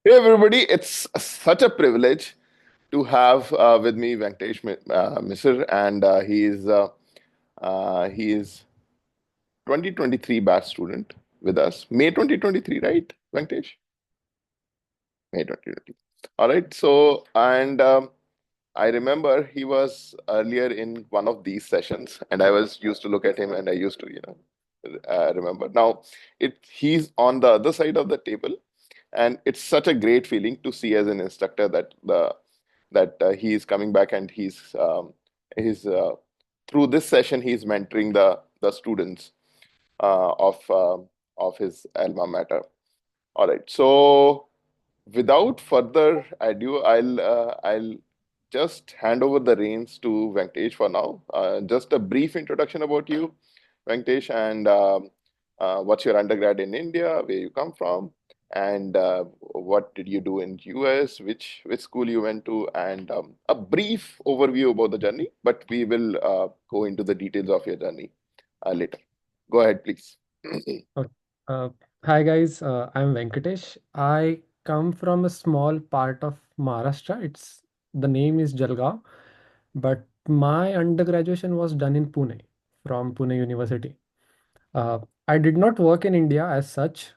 Hey everybody, it's such a privilege to have with me Vyankatesh Misr, and he is 2023 batch student with us. May 2023, right, Vyankatesh? May 2023. All right. So, and I remember he was earlier in one of these sessions, and I was used to look at him, and I used to, remember. Now, he's on the other side of the table, and it's such a great feeling to see as an instructor that he is coming back and he's through this session he's mentoring the students uh, of uh, of his alma mater. All right, so without further ado, I'll just hand over the reins to Venkatesh for now. Just a brief introduction about you, Venkatesh, and what's your undergrad in India, where you come from, and what did you do in US, which school you went to, and a brief overview about the journey. But we will go into the details of your journey later. Go ahead, please. Okay. Uh, Hi guys, I'm Venkatesh. I come from a small part of Maharashtra. The name is Jalgaon, but my undergraduation was done in Pune from Pune University. Uh, I did not work in India as such.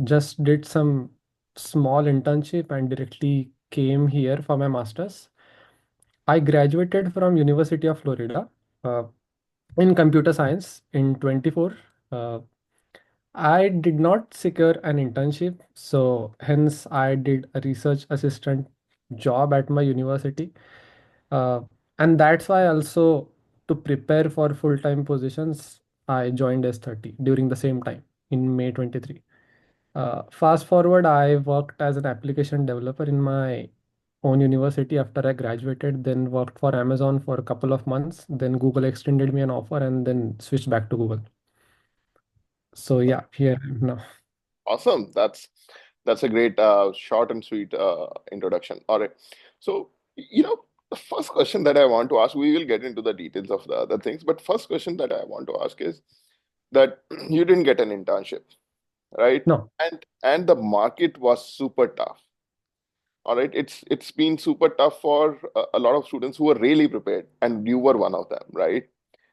Just did some small internship and directly came here for my masters. I graduated from University of Florida uh, in computer science in 24. Uh, I did not secure an internship, so hence I did a research assistant job at my university. Uh, and that's why also to prepare for full-time positions, I joined S30 during the same time in May 23. Fast forward, I worked as an application developer in my own university after I graduated, then worked for Amazon for a couple of months. Then Google extended me an offer and then switched back to Google. So yeah, here I am now. Awesome. That's a great short and sweet introduction. All right. So, the first question that I want to ask, we will get into the details of the other things, but first question that I want to ask is that you didn't get an internship, right? No. And the market was super tough. All right. It's been super tough for a lot of students who were really prepared, and you were one of them, right?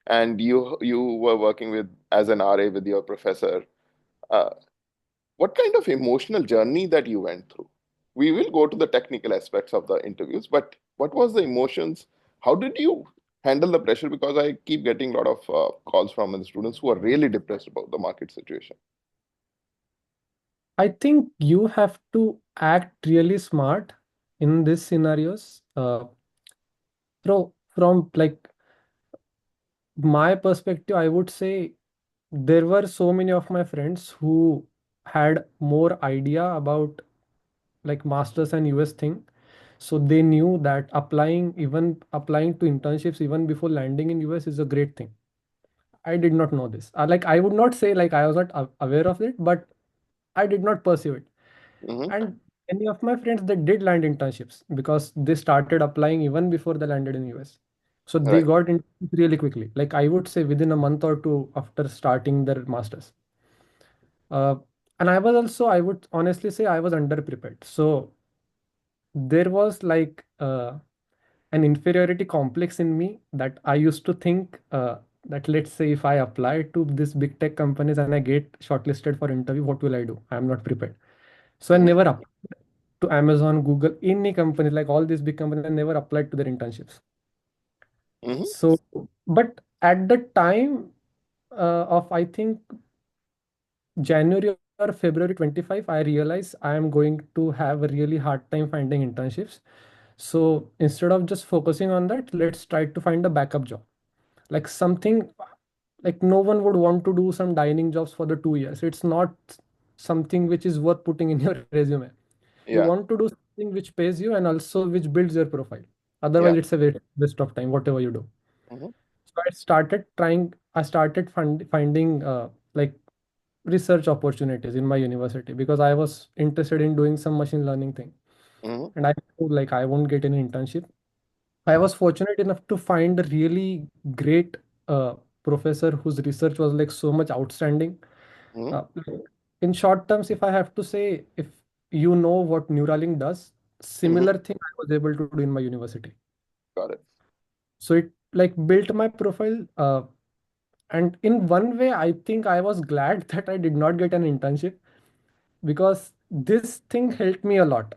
And you were working with as an RA with your professor. Uh, what kind of emotional journey that you went through? We will go to the technical aspects of the interviews, but what was the emotions? How did you handle the pressure? Because I keep getting a lot of calls from the students who are really depressed about the market situation. I think you have to act really smart in these scenarios. From like my perspective, I would say there were so many of my friends who had more idea about like masters and US thing. So they knew that applying to internships even before landing in US is a great thing. I did not know this. Like I would not say like I was not aware of it, but I did not pursue it. Hmm. And many of my friends they did land internships because they started applying even before they landed in US. So they Right. got in really quickly. Like I would say within a month or two after starting their masters. Uh, and I would honestly say I was underprepared. So there was like an inferiority complex in me that I used to think that let's say if I apply to this big tech companies and I get shortlisted for interview, what will I do? I am not prepared. So I Hmm. never applied to Amazon, Google, any company, like all these big companies, I never applied to their internships. Hmm. So, but at the time of I think January or February 25, I realized I am going to have a really hard time finding internships. So instead of just focusing on that, let's try to find a backup job. Like something like no one would want to do some dining jobs for the 2 years. It's not something which is worth putting in your resume. You Yeah. want to do something which pays you and also which builds your profile. Yeah. Otherwise, it's a waste of time, whatever you do. Hmm. So I started finding like research opportunities in my university because I was interested in doing some machine learning thing. Hmm. And I knew like I won't get any internship. I was fortunate enough to find a really great professor whose research was like so much outstanding. Hmm. Uh, in short terms, if I have to say, if you know what Neuralink does. Mm-hmm. Similar thing I was able to do in my university. Got it. So it like built my profile. And in one way, I think I was glad that I did not get an internship because this thing helped me a lot.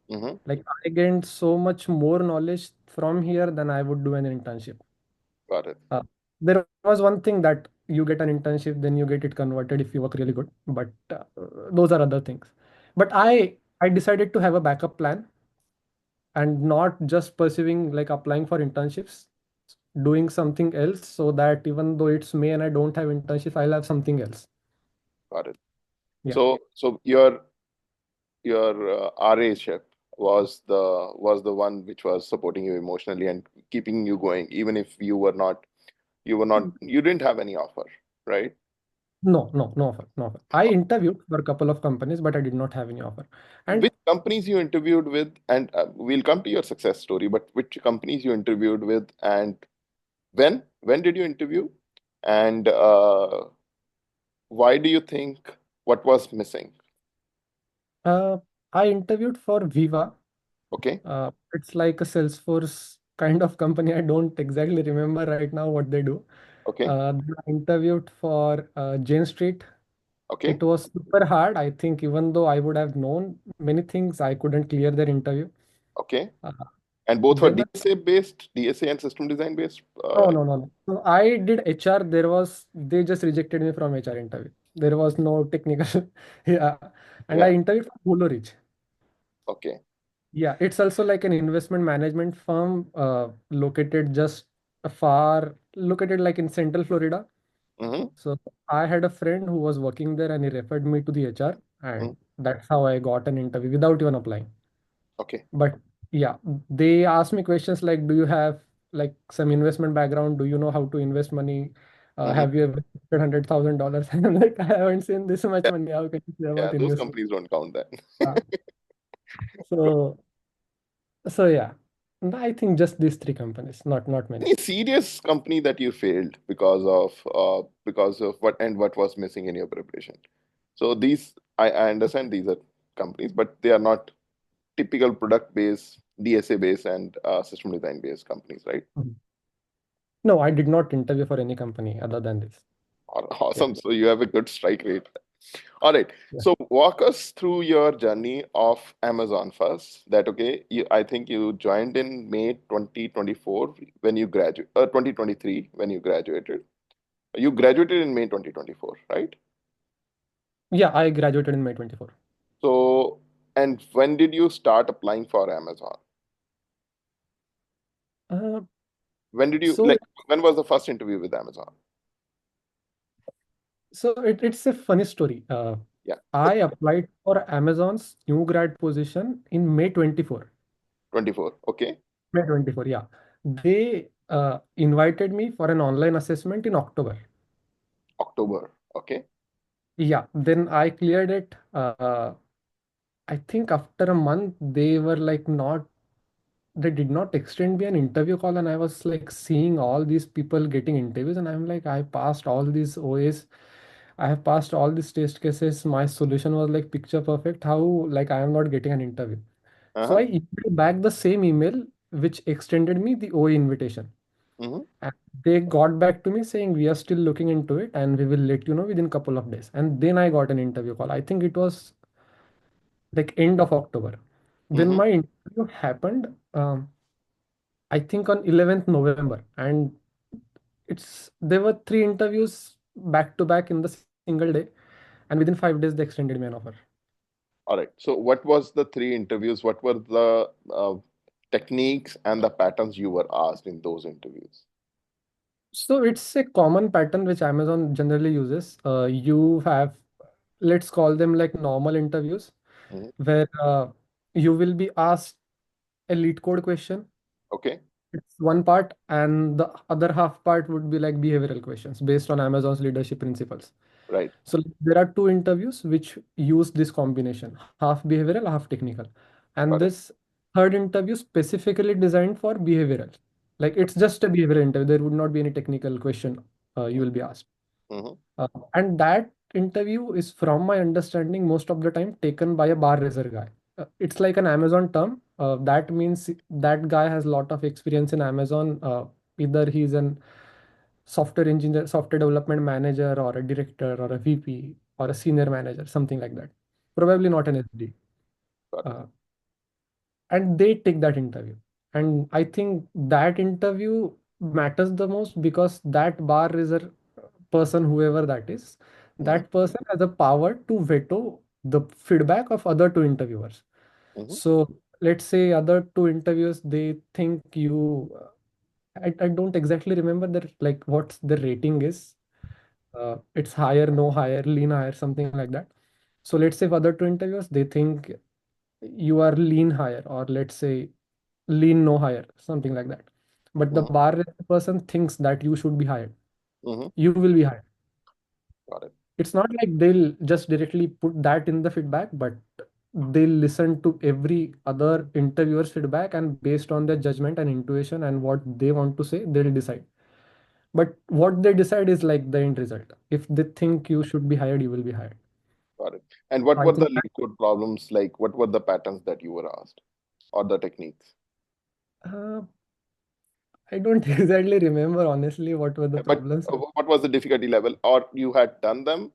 Mm-hmm. Like I gained so much more knowledge from here than I would do an internship. Got it. Uh, there was one thing that you get an internship, then you get it converted if you work really good. But those are other things. But I decided to have a backup plan and not just pursuing like applying for internships, doing something else so that even though it's May and I don't have internship, I'll have something else. Got it. Yeah. So your RA ship was the one which was supporting you emotionally and keeping you going, even if you didn't have any offer, right? No, no, no offer, no offer. I interviewed for a couple of companies, but I did not have any offer. And Which companies you interviewed with, and we'll come to your success story, but which companies you interviewed with, and when did you interview, and why do you think what was missing? uh, I interviewed for Viva. Okay, It's like a Salesforce kind of company. I don't exactly remember right now what they do. okay, Then I interviewed for Jane Street. okay, It was super hard. I think even though I would have known many things, I couldn't clear their interview. okay. Uh, And both were then DSA based, DSA and system design based. no, no, no, no. So I did HR. They just rejected me from HR interview. There was no technical. Yeah. And I Yeah, interviewed for Hulu Ridge. okay. Yeah, it's also like an investment management firm located like in Central Florida. Mm-hmm. So I had a friend who was working there and he referred me to the HR, Mm-hmm. and that's how I got an interview without even applying. Okay. But yeah, they asked me questions like, do you have like some investment background? Do you know how to invest money? Mm-hmm. Have you ever invested $100,000? And I'm like, I haven't seen this much money. How can you say Yeah, about those investment? companies don't count that. Uh, so so yeah, I think just these three companies, not many. Any serious company that you failed because of what was missing in your preparation? So these I understand these are companies, but they are not typical product based, DSA based, and system design based companies, right? Mhm. No, I did not interview for any company other than this. Yeah. Awesome. So you have a good strike rate. All right. Yeah. So walk us through your journey of Amazon first. That okay? I think you joined in May 2024 when you graduate, 2023 when you graduated. You graduated in May 2024, right? Yeah, I graduated in May 24. So, and when did you start applying for Amazon? Uh, When did you so like? When was the first interview with Amazon? it's a funny story. Yeah, I applied for Amazon's new grad position in May 24. 24. Okay, May 24, yeah. They invited me for an online assessment in October. October. Okay, Yeah, then I cleared it. I think after a month, they did not extend me an interview call, and I was like seeing all these people getting interviews, and I'm like, I passed all these OAs, I have passed all these test cases. My solution was like picture perfect. How like I am not getting an interview? So uh-huh. I emailed back the same email which extended me the OA invitation. Mm-hmm. And they got back to me saying we are still looking into it and we will let you know within a couple of days. And then I got an interview call. I think it was like end of October. Then Mm-hmm. my interview happened. I think on 11th November, and there were three interviews back to back in the single day, and within 5 days they extended me an offer. All right. So, what was the three interviews? What were the techniques and the patterns you were asked in those interviews? So it's a common pattern which Amazon generally uses. You have, let's call them like normal interviews, Mhm. where you will be asked a lead code question. Okay, It's one part, and the other half part would be like behavioral questions based on Amazon's leadership principles. right. So there are two interviews which use this combination, half behavioral, half technical. And Got it. this third interview specifically designed for behavioral. Like it's just a behavioral interview. There would not be any technical question you will be asked. Mm-hmm. And that interview is, from my understanding, most of the time taken by a bar raiser guy. It's like an Amazon term. That means that guy has a lot of experience in Amazon. Either he's an software engineer, software development manager, or a director, or a VP, or a senior manager, something like that. Probably not an SD. Got it. Uh, and they take that interview. And I think that interview matters the most because that bar raiser person, whoever that is, Mm-hmm. that person has the power to veto the feedback of other two interviewers. Mm-hmm. So let's say other two interviewers, they think you, I don't exactly remember their, like, what the rating is. It's higher, no higher, lean higher, something like that. So let's say for other two interviewers, they think you are lean higher, or let's say lean no higher, something like that. But the Mm-hmm. bar person thinks that you should be hired. Mm-hmm. You will be hired. Got it. It's not like they'll just directly put that in the feedback, but they'll listen to every other interviewer's feedback, and based on their judgment and intuition and what they want to say, they'll decide. But what they decide is like the end result. If they think you should be hired, you will be hired. Got it. And what I were the think lead code problems like? What were the patterns that you were asked or the techniques? uh, I don't exactly remember honestly what were the But problems. what was the difficulty level? Or you had done them?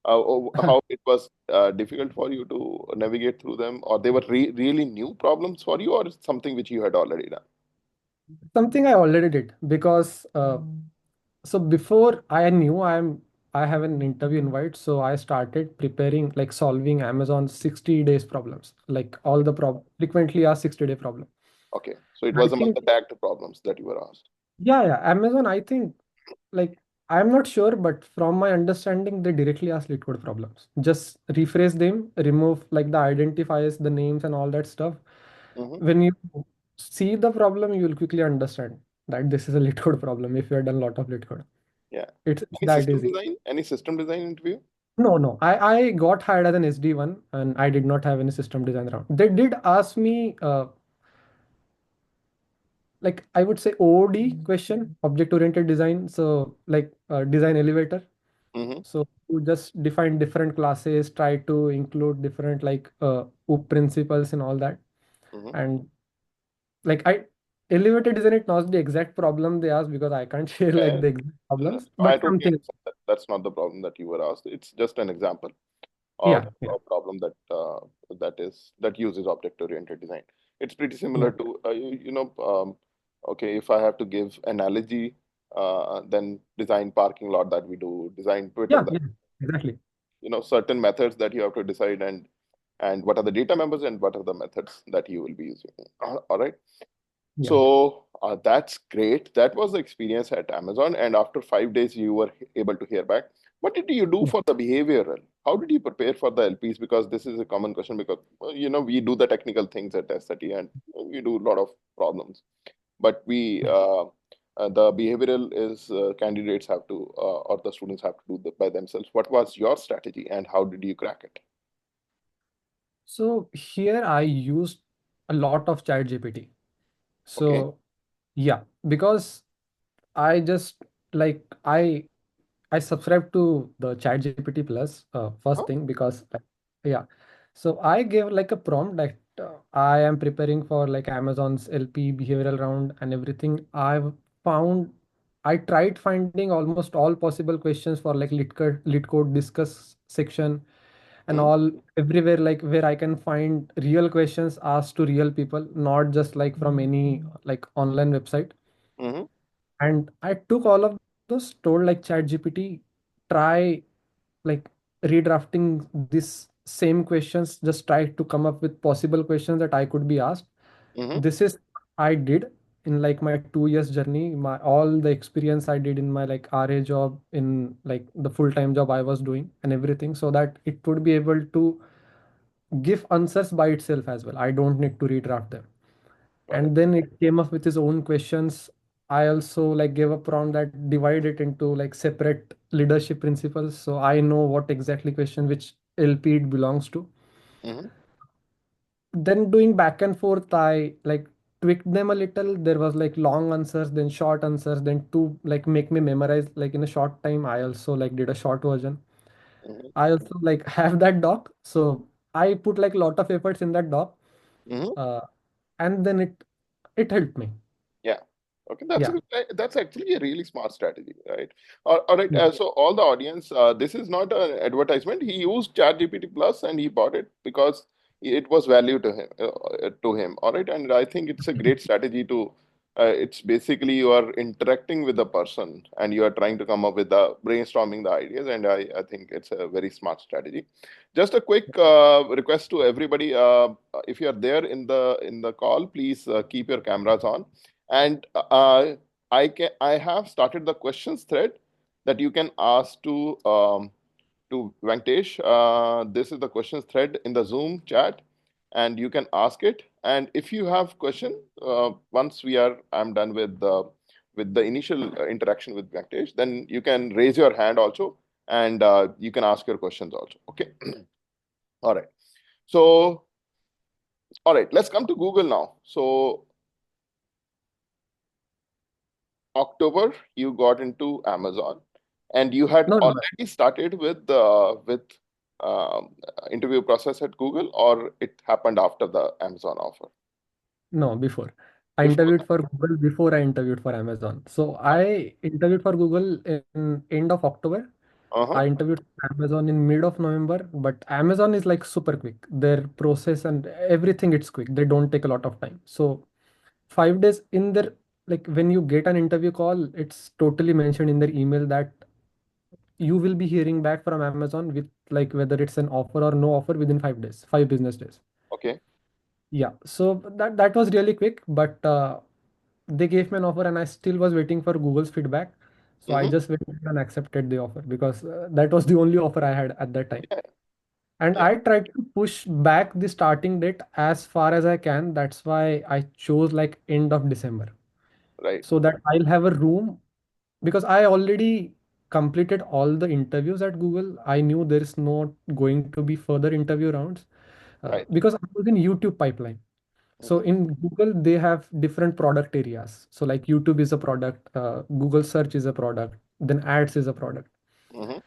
Or how it was difficult for you to navigate through them? Or they were really new problems for you, or something which you had already done? Something I already did because so before I knew I have an interview invite, so I started preparing, like solving Amazon 60 days problems, like all the frequently asked 60-day problem. Okay. So it I was among think, the tagged problems that you were asked. yeah, Amazon, I think, like, I'm not sure, but from my understanding, they directly ask leet code problems. Just rephrase them, remove like the identifiers, the names, and all that stuff. Mm-hmm. When you see the problem, you will quickly understand that this is a leet code problem if you have done a lot of leet code. Yeah. It's Any that system easy. design? Any system design interview? No. I got hired as an SD1 and I did not have any system design round. They did ask me, like, I would say OOD question, object oriented design. So like design elevator. Mm-hmm. So you just define different classes, try to include different like OOP principles and all that. Mm-hmm. And like I elevator design, it not the exact problem they asked because I can't share like Yeah, the exact problems, I but totally something. understand that. That's not the problem that you were asked. It's just an example of Yeah, a yeah, problem that uses object-oriented design. It's pretty similar yeah, to okay, if I have to give analogy, then design parking lot that we do, design Twitter yeah, that yeah, exactly. certain methods that you have to decide, and what are the data members and what are the methods that you will be using. All right. Yeah. So that's great. That was the experience at Amazon. And after 5 days, you were able to hear back. What did you do Yeah. for the behavioral? How did you prepare for the LPs? Because this is a common question. Because we do the technical things at SAT and we do a lot of problems. But the behavioral is candidates have to or the students have to do by themselves. What was your strategy and how did you crack it? So here I used a lot of Chat GPT. Okay. So yeah, because I just like I subscribe to the Chat GPT Plus first Huh? thing because yeah. So I gave like a prompt that I am preparing for like Amazon's LP behavioral round and everything. Found I tried finding almost all possible questions for like lit code discuss section and Mm-hmm. all everywhere, like where I can find real questions asked to real people, not just like from any like online website. Mm-hmm. And I took all of those, told like Chat GPT, try like redrafting this same questions, just try to come up with possible questions that I could be asked. Mm-hmm. This is I did in like my 2 years journey, my all the experience I did in my like RA job, in like the full-time job I was doing and everything, so that it would be able to give answers by itself as well. I don't need to redraft them. Got it. And then it came up with its own questions. I also like gave a prompt that divide it into like separate leadership principles, so I know what exactly question which LP it belongs to. Mm-hmm. Then doing back and forth, I like tweaked them a little. There was like long answers, then short answers, then to like make me memorize like in a short time, I also like did a short version. Hmm. I also like have that doc. So I put like a lot of efforts in that doc. Hmm. Uh, and then it helped me. Yeah. Okay, Yeah. that's actually a really smart strategy, right? All right. Yeah. So all the audience, this is not an advertisement. He used Chat GPT Plus and he bought it because it was value to him. To him. All right, and I think it's a great strategy to. It's basically you are interacting with the person and you are trying to come up with the brainstorming the ideas, and I think it's a very smart strategy. Just a quick request to everybody: if you are there in the call, please keep your cameras on. And I have started the questions thread that you can ask to Venkatesh. This is the questions thread in the Zoom chat, and you can ask it. And if you have question, once I'm done with the initial interaction with Venkatesh, then you can raise your hand also, and you can ask your questions also. Okay. All right. So, all right, let's come to Google now. So October, you got into Amazon, and you had No, no, no. already started with interview process at Google, or it happened after the Amazon offer? No, before. I Before interviewed that. for Google before I interviewed for Amazon. So I interviewed for Google in end of October. Uh-huh. I interviewed for Amazon in mid of November, but Amazon is like super quick. Their process and everything it's quick. They don't take a lot of time. So 5 days in their, like when you get an interview call, it's totally mentioned in their email that you will be hearing back from Amazon with like whether it's an offer or no offer within 5 days, 5 business days. Okay. Yeah, so that was really quick, but they gave me an offer and I still was waiting for Google's feedback. So I Mm-hmm. just went and accepted the offer because that was the only offer I had at that time. Yeah. And Yeah. I tried to push back the starting date as far as I can. That's why I chose like end of December Right. so that I'll have a room because I already completed all the interviews at Google. I knew there is not going to be further interview rounds Right. because I was in YouTube pipeline. So Mm-hmm. in Google, they have different product areas. So like YouTube is a product, Google search is a product, then ads is a product. Mm-hmm.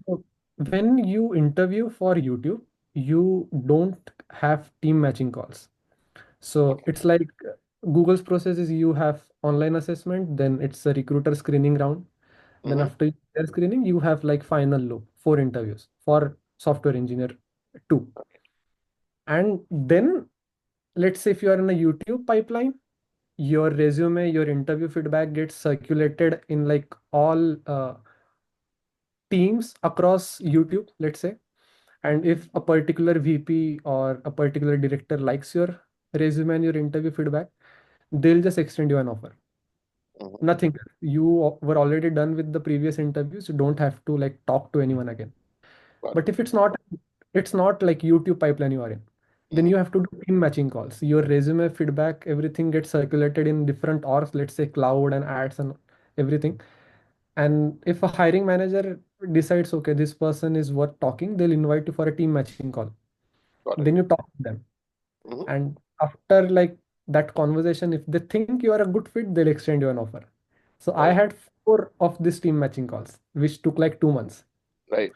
So when you interview for YouTube, you don't have team matching calls. So Okay. it's like Google's process is you have online assessment, then it's a recruiter screening round. Then Mm-hmm. after their screening, you have like final loop, 4 interviews for software engineer two. And then let's say if you are in a YouTube pipeline, your resume, your interview feedback gets circulated in like all teams across YouTube, let's say. And if a particular VP or a particular director likes your resume and your interview feedback, they'll just extend you an offer. Mm-hmm. Nothing else. You were already done with the previous interviews. You don't have to like talk to anyone again. Got But it. if it's not like YouTube pipeline you are in, then Mm-hmm. you have to do team matching calls. Your resume feedback, everything gets circulated in different orgs, let's say cloud and ads and everything. And if a hiring manager decides, okay, this person is worth talking, they'll invite you for a team matching call. Got Then it. you talk to them. Mm-hmm. And after like that conversation, if they think you are a good fit, they'll extend you an offer. So I Right. had four of these team matching calls, which took like 2 months. Right.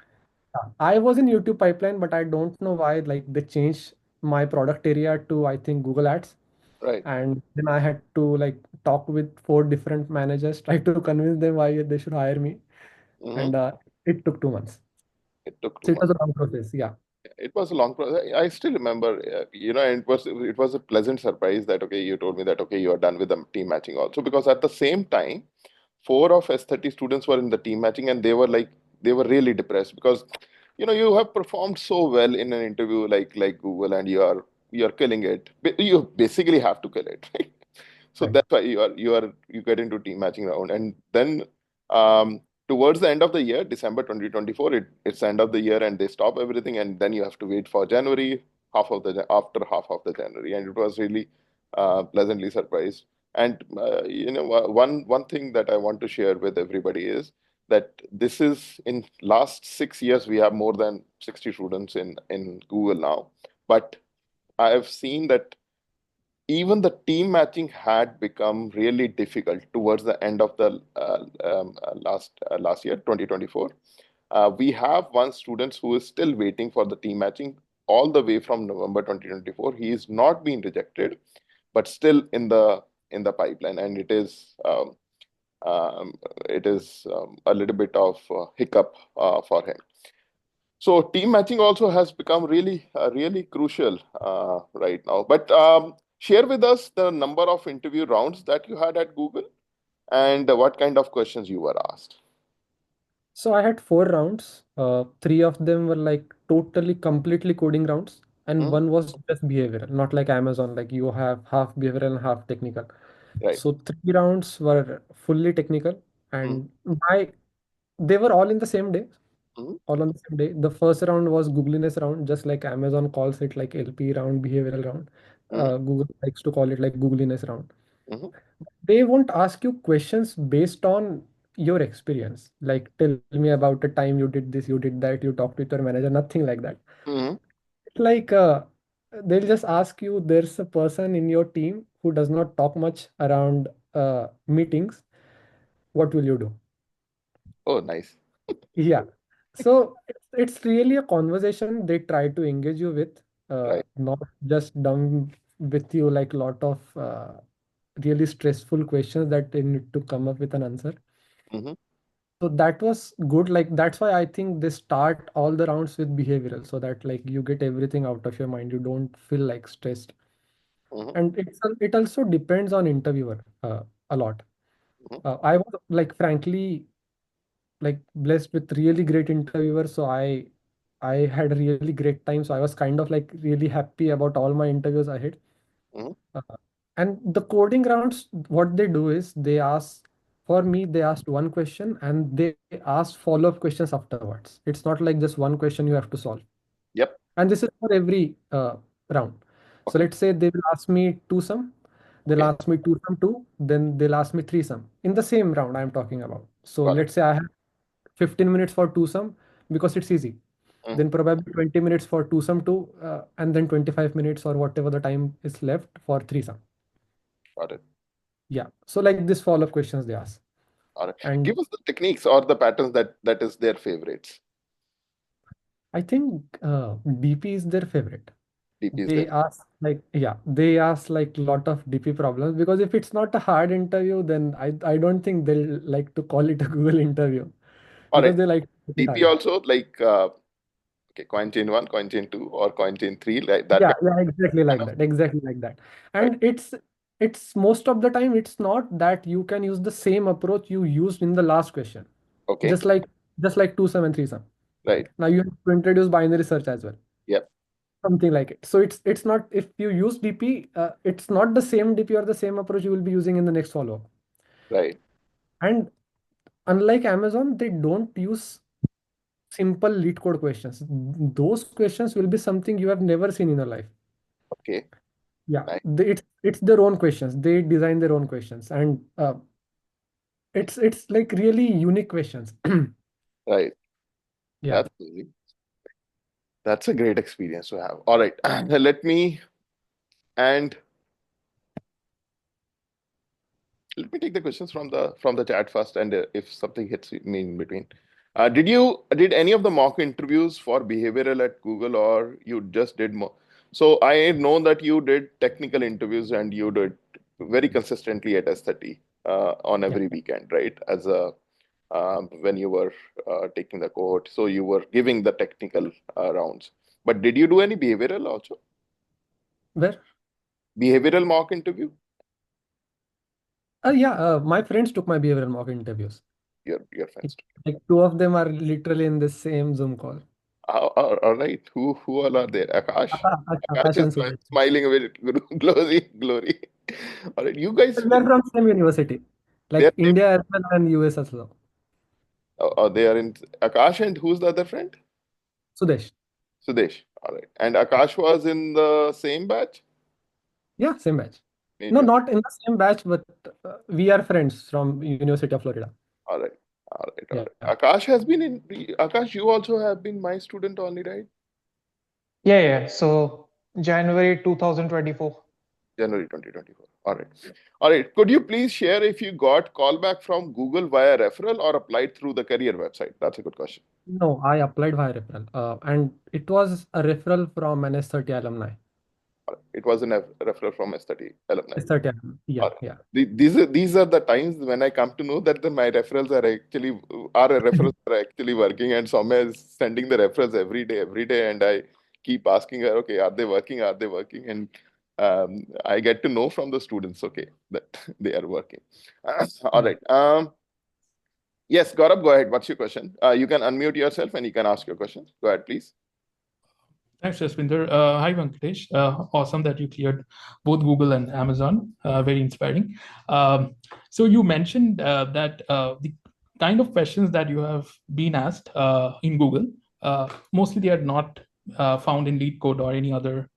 I was in YouTube pipeline, but I don't know why like they changed my product area to I think Google Ads. Right. And then I had to like talk with four different managers, try to convince them why they should hire me. Mm-hmm. And it took 2 months. It took two So it was months. a long process. Yeah. It was a long process. I still remember, it was a pleasant surprise that okay, you told me that okay, you are done with the team matching also, because at the same time, four of S30 students were in the team matching, and they were really depressed because you have performed so well in an interview like Google, and you are killing it. You basically have to kill it, right? So Right. that's why you get into team matching round, and then towards the end of the year, December 2024, it's the end of the year, and they stop everything, and then you have to wait for January, after half of the January, and it was really pleasantly surprised. And one thing that I want to share with everybody is that this is in last 6 years we have more than 60 students in Google now, but I have seen that even the team matching had become really difficult towards the end of the last year, 2024. We have one student who is still waiting for the team matching all the way from November 2024. He is not being rejected, but still in the pipeline, and um, it is a little bit of hiccup for him. So team matching also has become really crucial right now. But share with us the number of interview rounds that you had at Google and what kind of questions you were asked. So I had 4 rounds. Three of them were like totally, completely coding rounds, and Mhm. one was just behavioral, not like Amazon, like you have half behavioral and half technical. Right. So 3 rounds were fully technical, Mhm. and they were all in the same day, Mhm. all on the same day. The first round was Googliness round, just like Amazon calls it like LP round, behavioral round. Mhm. Google likes to call it like Googliness round. Mhm. They won't ask you questions based on your experience. Like, tell me about a time you did this, you did that, you talked with your manager, nothing like that. Mhm. Like, they'll just ask you, there's a person in your team who does not talk much around meetings. What will you do? Oh, nice. Yeah. So it's really a conversation they try to engage you with, Right. not just dumb with you like lot of really stressful questions that they need to come up with an answer. Mhm. So that was good. Like that's why I think they start all the rounds with behavioral so that like you get everything out of your mind. You don't feel like stressed. Mhm. And it also depends on interviewer a lot. Mhm. I was like frankly like blessed with really great interviewers. So I had a really great time. So I was kind of like really happy about all my interviews I had. Mhm. Uh, and the coding rounds, what they do is for me, they asked one question and they ask follow-up questions afterwards. It's not like just one question you have to solve. Yep. And this is for every round. So Okay. let's say they will ask me two sum, they'll Okay. ask me two sum two, then they'll ask me three sum in the same round I'm talking about. So Got it. let's say I have 15 minutes for two sum because it's easy. Mhm. Then probably 20 minutes for two sum two, and then 25 minutes or whatever the time is left for three sum. Got it. Yeah. So like this follow-up questions they ask. All right. And Give us the techniques or the patterns that is their favorites. I think DP is their favorite. DP is their. They ask like, yeah, they ask like lot of DP problems because if it's not a hard interview, then I don't think they'll like to call it a Google interview All because right. they like to make it DP harder. also like okay, coin chain one, coin chain two, or coin chain three, like that Yeah, yeah, exactly kind like of. that. Exactly like that. Right. And it's most of the time it's not that you can use the same approach you used in the last question. Okay. Just like just like two sum and three sum. Right. Now you have to introduce binary search as well. Yep. Something like it. So it's not if you use DP, it's not the same DP or the same approach you will be using in the next follow-up. Right. And unlike Amazon, they don't use simple lead code questions. Those questions will be something you have never seen in your life. Okay. Yeah, Nice. it's their own questions. They design their own questions, and it's like really unique questions. Right. Yeah. That's that's a great experience to have. All right. Let me and let me take the questions from the chat first, and if something hits me in between. Did any of the mock interviews for behavioral at Google, or you just did more? So I know that you did technical interviews and you did very consistently at S30 on Yeah. every weekend, right? As a when you were taking the cohort, so you were giving the technical rounds. But did you do any behavioral also? Where? Behavioral mock interview? Yeah. My friends took my behavioral mock interviews. Your friends. Like two of them are literally in the same Zoom call. All right. Who all are there? Akash. Akash Akash is and Sudesh. smiling with glory. All right. You guys We are from same university, they are like same. India as well and US as well. They are in Akash, and who's the other friend? Sudesh. Sudesh. All right. And Akash was in the same batch. Yeah, same batch. No, Maybe. not in the same batch, but we are friends from University of Florida. All right. All right. All Yeah. right. Akash has been in. Akash, you also have been my student only, right? Yeah, yeah. So January 2024. January 2024. All right. All right. Could you please share if you got callback from Google via referral or applied through the career website? That's a good question. No, I applied via referral, and it was a referral from an S30 alumni. It was a referral from S30 alumni. S30 alumni. Yeah, Or yeah. these are the times when I come to know that my referrals are actually working, and Soumya is sending the referrals every day, and I keep asking her, okay, are they working? Are they working? And I get to know from the students, okay, that they are working. All Yeah. right. Yes, Gaurav, go ahead. What's your question? You can unmute yourself and you can ask your question. Go ahead, please. Thanks, Jaswinder. Hi, Venkatesh. Awesome that you cleared both Google and Amazon. Very inspiring. So you mentioned that the kind of questions that you have been asked in Google, mostly they are not found in LeetCode or any other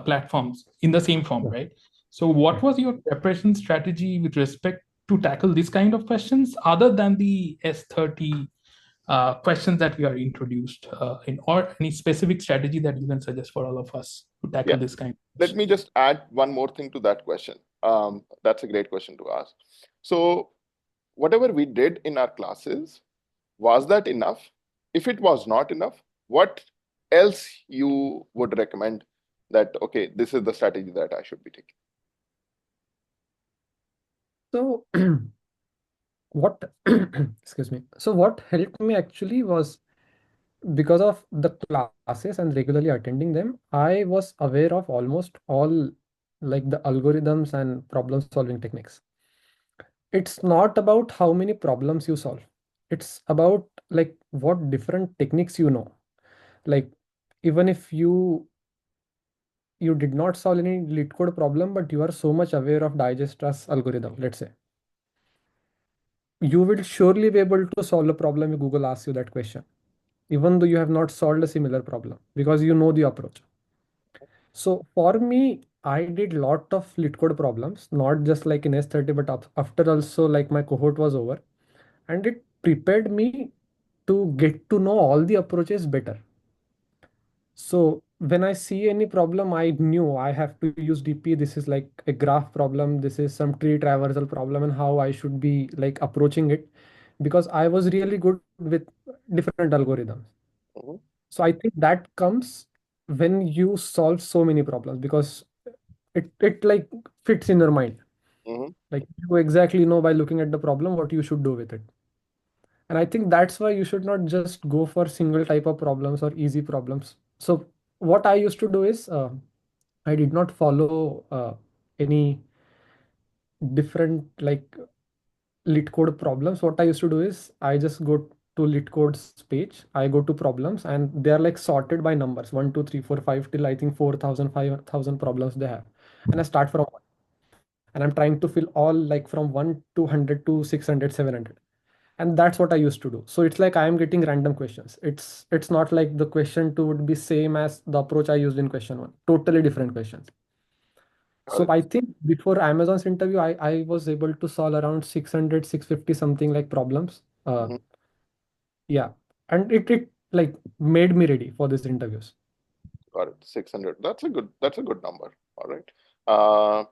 platforms in the same form, Yeah. right? So what was your preparation strategy with respect to tackle this kind of questions other than the S30 questions that we are introduced in, or any specific strategy that you can suggest for all of us to Yeah. tackle this kind of Let me questions? just add one more thing to that question. That's a great question to ask. So, whatever we did in our classes, was that enough? If it was not enough, what else you would recommend that, okay, this is the strategy that I should be taking? So, what, excuse me. So, what helped me actually was because of the classes and regularly attending them, I was aware of almost all like the algorithms and problem solving techniques. It's not about how many problems you solve. It's about like what different techniques you know. Like even if you did not solve any lead code problem, but you are so much aware of digestra's algorithm, let's say, you will surely be able to solve a problem if Google asks you that question, even though you have not solved a similar problem because you know the approach. So for me, I did lot of lit code problems, not just like in S30, but after also like my cohort was over, and it prepared me to get to know all the approaches better. So when I see any problem, I knew I have to use DP. This is like a graph problem. This is some tree traversal problem, and how I should be like approaching it, because I was really good with different algorithms. Mhm, So I think that comes when you solve so many problems, because it like fits in your mind. mhm. Like you exactly know by looking at the problem what you should do with it. And I think that's why you should not just go for single type of problems or easy problems. So what I used to do is I did not follow any different like lit code problems. What I used to do is I just go to lit code's page, I go to problems, and they are like sorted by numbers 1 2 3 4 5 till I think 4,000 5,000 problems they have. And I start from one, and I'm trying to fill all like from 1 to 100 to 600 700. And that's what I used to do. So it's like I am getting random questions. It's not like the question two would be same as the approach I used in question one, totally different questions. Got So it. I think before Amazon's interview, I was able to solve around 600 650 something like problems. Mhm. Yeah. And it like made me ready for these interviews. Got it. 600. That's a good number. All right. Uh,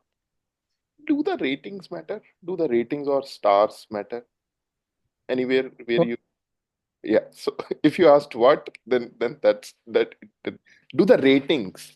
do the ratings matter? Do the ratings or stars matter? Anywhere where So you, yeah. So if you asked what, then that's that. Do the ratings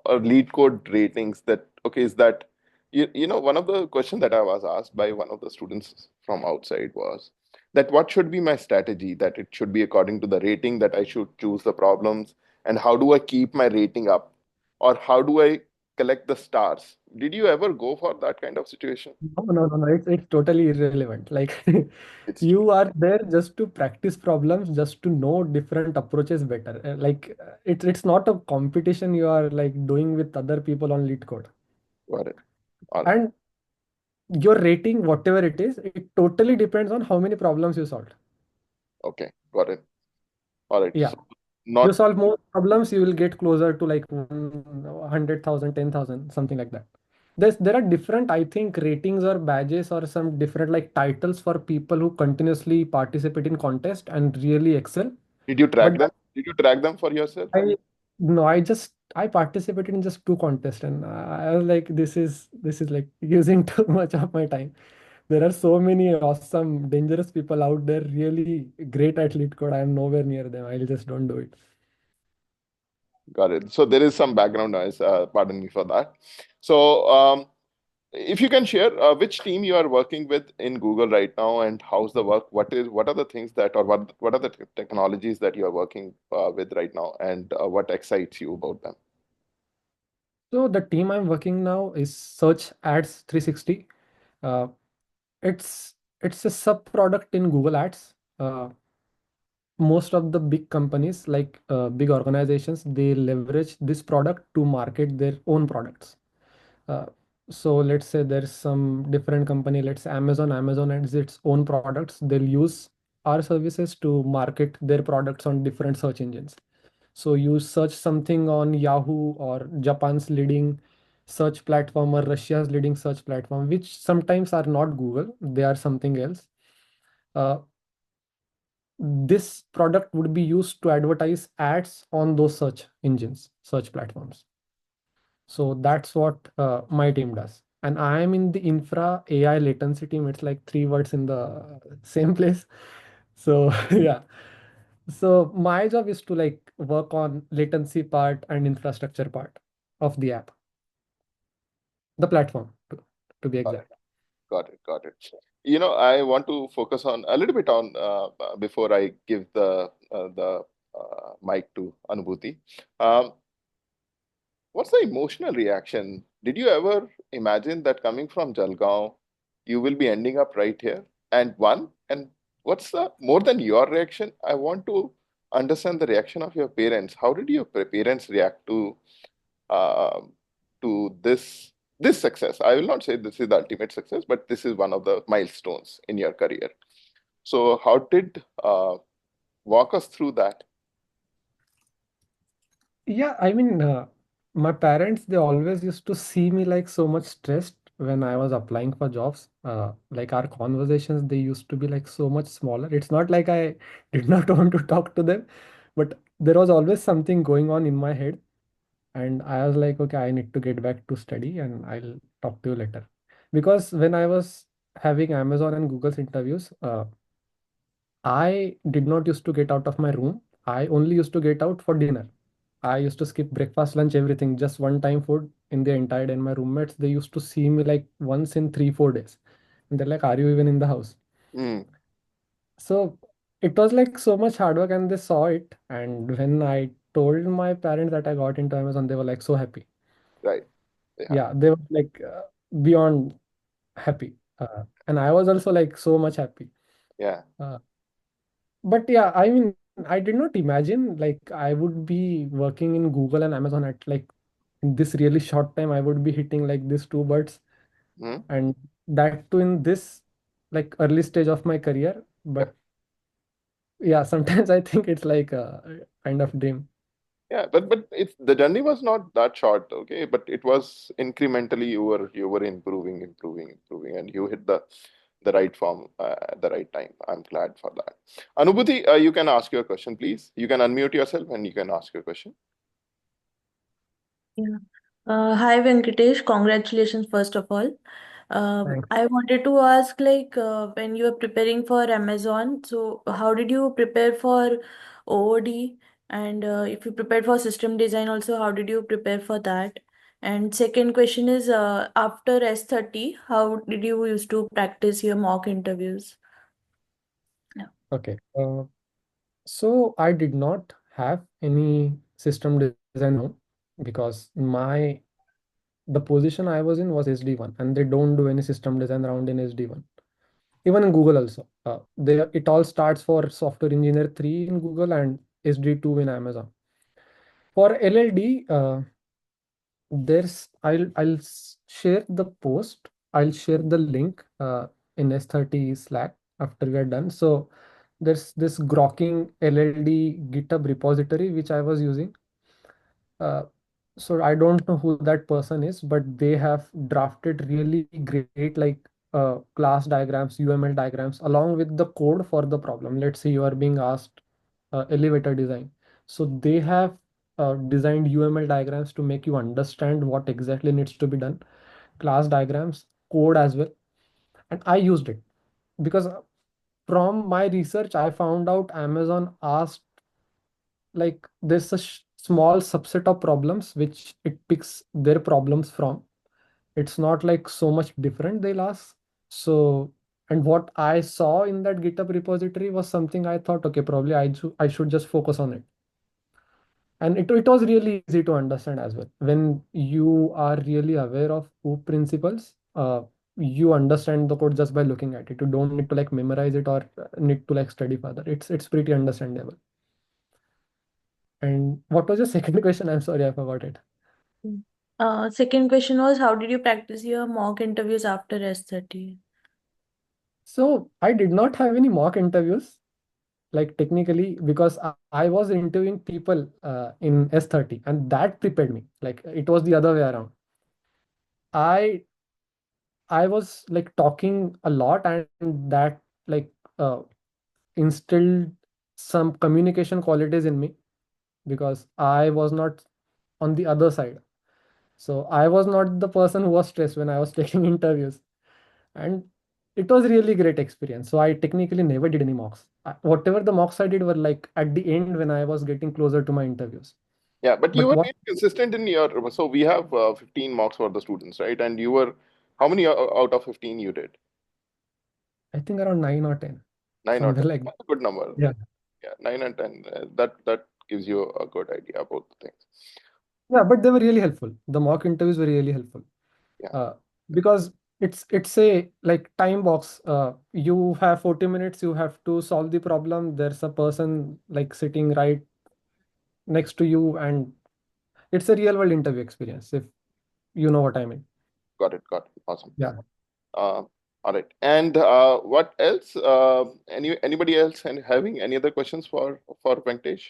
or lead code ratings, that okay, is that one of the questions that I was asked by one of the students from outside was that what should be my strategy, that it should be according to the rating that I should choose the problems, and how do I keep my rating up, or how do I collect the stars? Did you ever go for that kind of situation? no. It's totally irrelevant. Like It's true. you are there just to practice problems, just to know different approaches better. It's not a competition you are like doing with other people on lead code. Got it. All right. And your rating, whatever it is, it totally depends on how many problems you solved. Okay, got it. All right. Yeah. So You not solve more problems, you will get closer to like 100,000, 10,000, something like that. There are different, I think, ratings or badges or some different like titles for people who continuously participate in contest and really excel. did you track But them? Did you track them for yourself? I no, I participated in just two contests, and I was like, this is like using too much of my time. There are so many awesome, dangerous people out there, really great at lead code. I am nowhere near them. I just don't do it. Got it. So there is some background noise. Pardon me for that. So if you can share which team you are working with in Google right now, and how's the work? What are the things that, or what are the technologies that you are working with right now, and what excites you about them? So the team I'm working now is Search Ads 360. Uh, it's a sub product in Google Ads. Most of the big companies, like big organizations, they leverage this product to market their own products. uh, so let's say there's some different company, let's say Amazon has its own products. They'll use our services to market their products on different search engines. So you search something on Yahoo or Japan's leading search platform or Russia's leading search platform, which sometimes are not Google, they are something else. uh, this product would be used to advertise ads on those search engines, search platforms. So that's what my team does. And I am in the infra AI latency team. It's like three words in the same place. So yeah. So my job is to like work on latency part and infrastructure part of the app, the platform to be Got it. exact. Got it. Got it. I want to focus on a little bit on before I give the mic to Anubhuti. Um, What's the emotional reaction? Did you ever imagine that coming from Jalgaon, you will be ending up right here? And what's the more than your reaction? I want to understand the reaction of your parents. How did your parents react um to this success? I will not say this is the ultimate success, but this is one of the milestones in your career. So, how did walk us through that? Yeah, I mean, my parents, they always used to see me like so much stressed when I was applying for jobs. Like our conversations, they used to be like so much smaller. It's not like I did not want to talk to them, but there was always something going on in my head. And I was like, okay, I need to get back to study and I'll talk to you later. Because when I was having Amazon and Google's interviews, I did not used to get out of my room. I only used to get out for dinner. I used to skip breakfast, lunch, everything, just one time food in the entire day. And my roommates, they used to see me like once in 3, 4 days. And they're like, are you even in the house? Mm, So it was like so much hard work and they saw it. And when I told my parents that I got into Amazon, they were like so happy. right. Yeah. Yeah, they were like beyond happy. And I was also like so much happy. Yeah. Uh, but yeah, I mean, I did not imagine like I would be working in Google and Amazon at like in this really short time. I would be hitting like these two birds, Mm, and that too in this like early stage of my career. yeah. But yeah, sometimes I think it's like a kind of dream. Yeah, but it's the journey was not that short, okay? But it was incrementally you were improving, and you hit the right form at the right time. I'm glad for that. Anubhuti, you can ask your question, please. You can unmute yourself and you can ask your question. Yeah. Hi Venkatesh, congratulations first of all. Thanks. I wanted to ask like when you are preparing for Amazon, so how did you prepare for OOD? And if you prepared for system design also, how did you prepare for that? And second question is after S30, how did you used to practice your mock interviews? Yeah. Okay. So I did not have any system design round because the position I was in was SD1, and they don't do any system design round in SD1. Even in Google also, it all starts for software engineer 3 in Google and SD2 in Amazon. For LLD, share the post. I'll share the link in S30 Slack after we are done. So there's this grokking LLD GitHub repository which I was using. Uh, so I don't know who that person is, but they have drafted really great like class diagrams, UML diagrams along with the code for the problem. Let's say you are being asked elevator design. So they have designed UML diagrams to make you understand what exactly needs to be done, class diagrams, code as well. and I used it because from my research I found out Amazon asked, like, there's a small subset of problems which it picks their problems from. It's not like so much different they'll ask. So, and what I saw in that GitHub repository was something I thought, okay, probably I should just focus on it. And it was really easy to understand as well. When you are really aware of OOP principles, you understand the code just by looking at it. You don't need to like memorize it or need to like study further. It's pretty understandable. And what was your second question? I'm sorry, I forgot it. Second question was, how did you practice your mock interviews after S30? So I did not have any mock interviews, like technically, because I was interviewing people in S30, and that prepared me. Like it was the other way around. I I was like talking a lot, and that like uh, instilled some communication qualities in me because I was not on the other side. So I was not the person who was stressed when I was taking interviews, and it was really great experience. So I technically never did any mocks. Whatever the mocks I did were like at the end when I was getting closer to my interviews. Yeah, but you But were what really consistent in your. So we have 15 marks for the students, right? And you were, how many out of 15 you did? I think around 9 or 10, 9 or 10. somewhere like that. That's a good number. Yeah. Yeah, 9 and 10. That gives you a good idea about the things. Yeah, but they were really helpful. The mock interviews were really helpful. Yeah, Uh, because it's a like time box. You have 40 minutes, you have to solve the problem. There's a person like sitting right next to you, and it's a real world interview experience, if you know what I mean. got it, got it. Awesome. Yeah. Uh, all right. And what else? Anybody else and having any other questions for Venkatesh?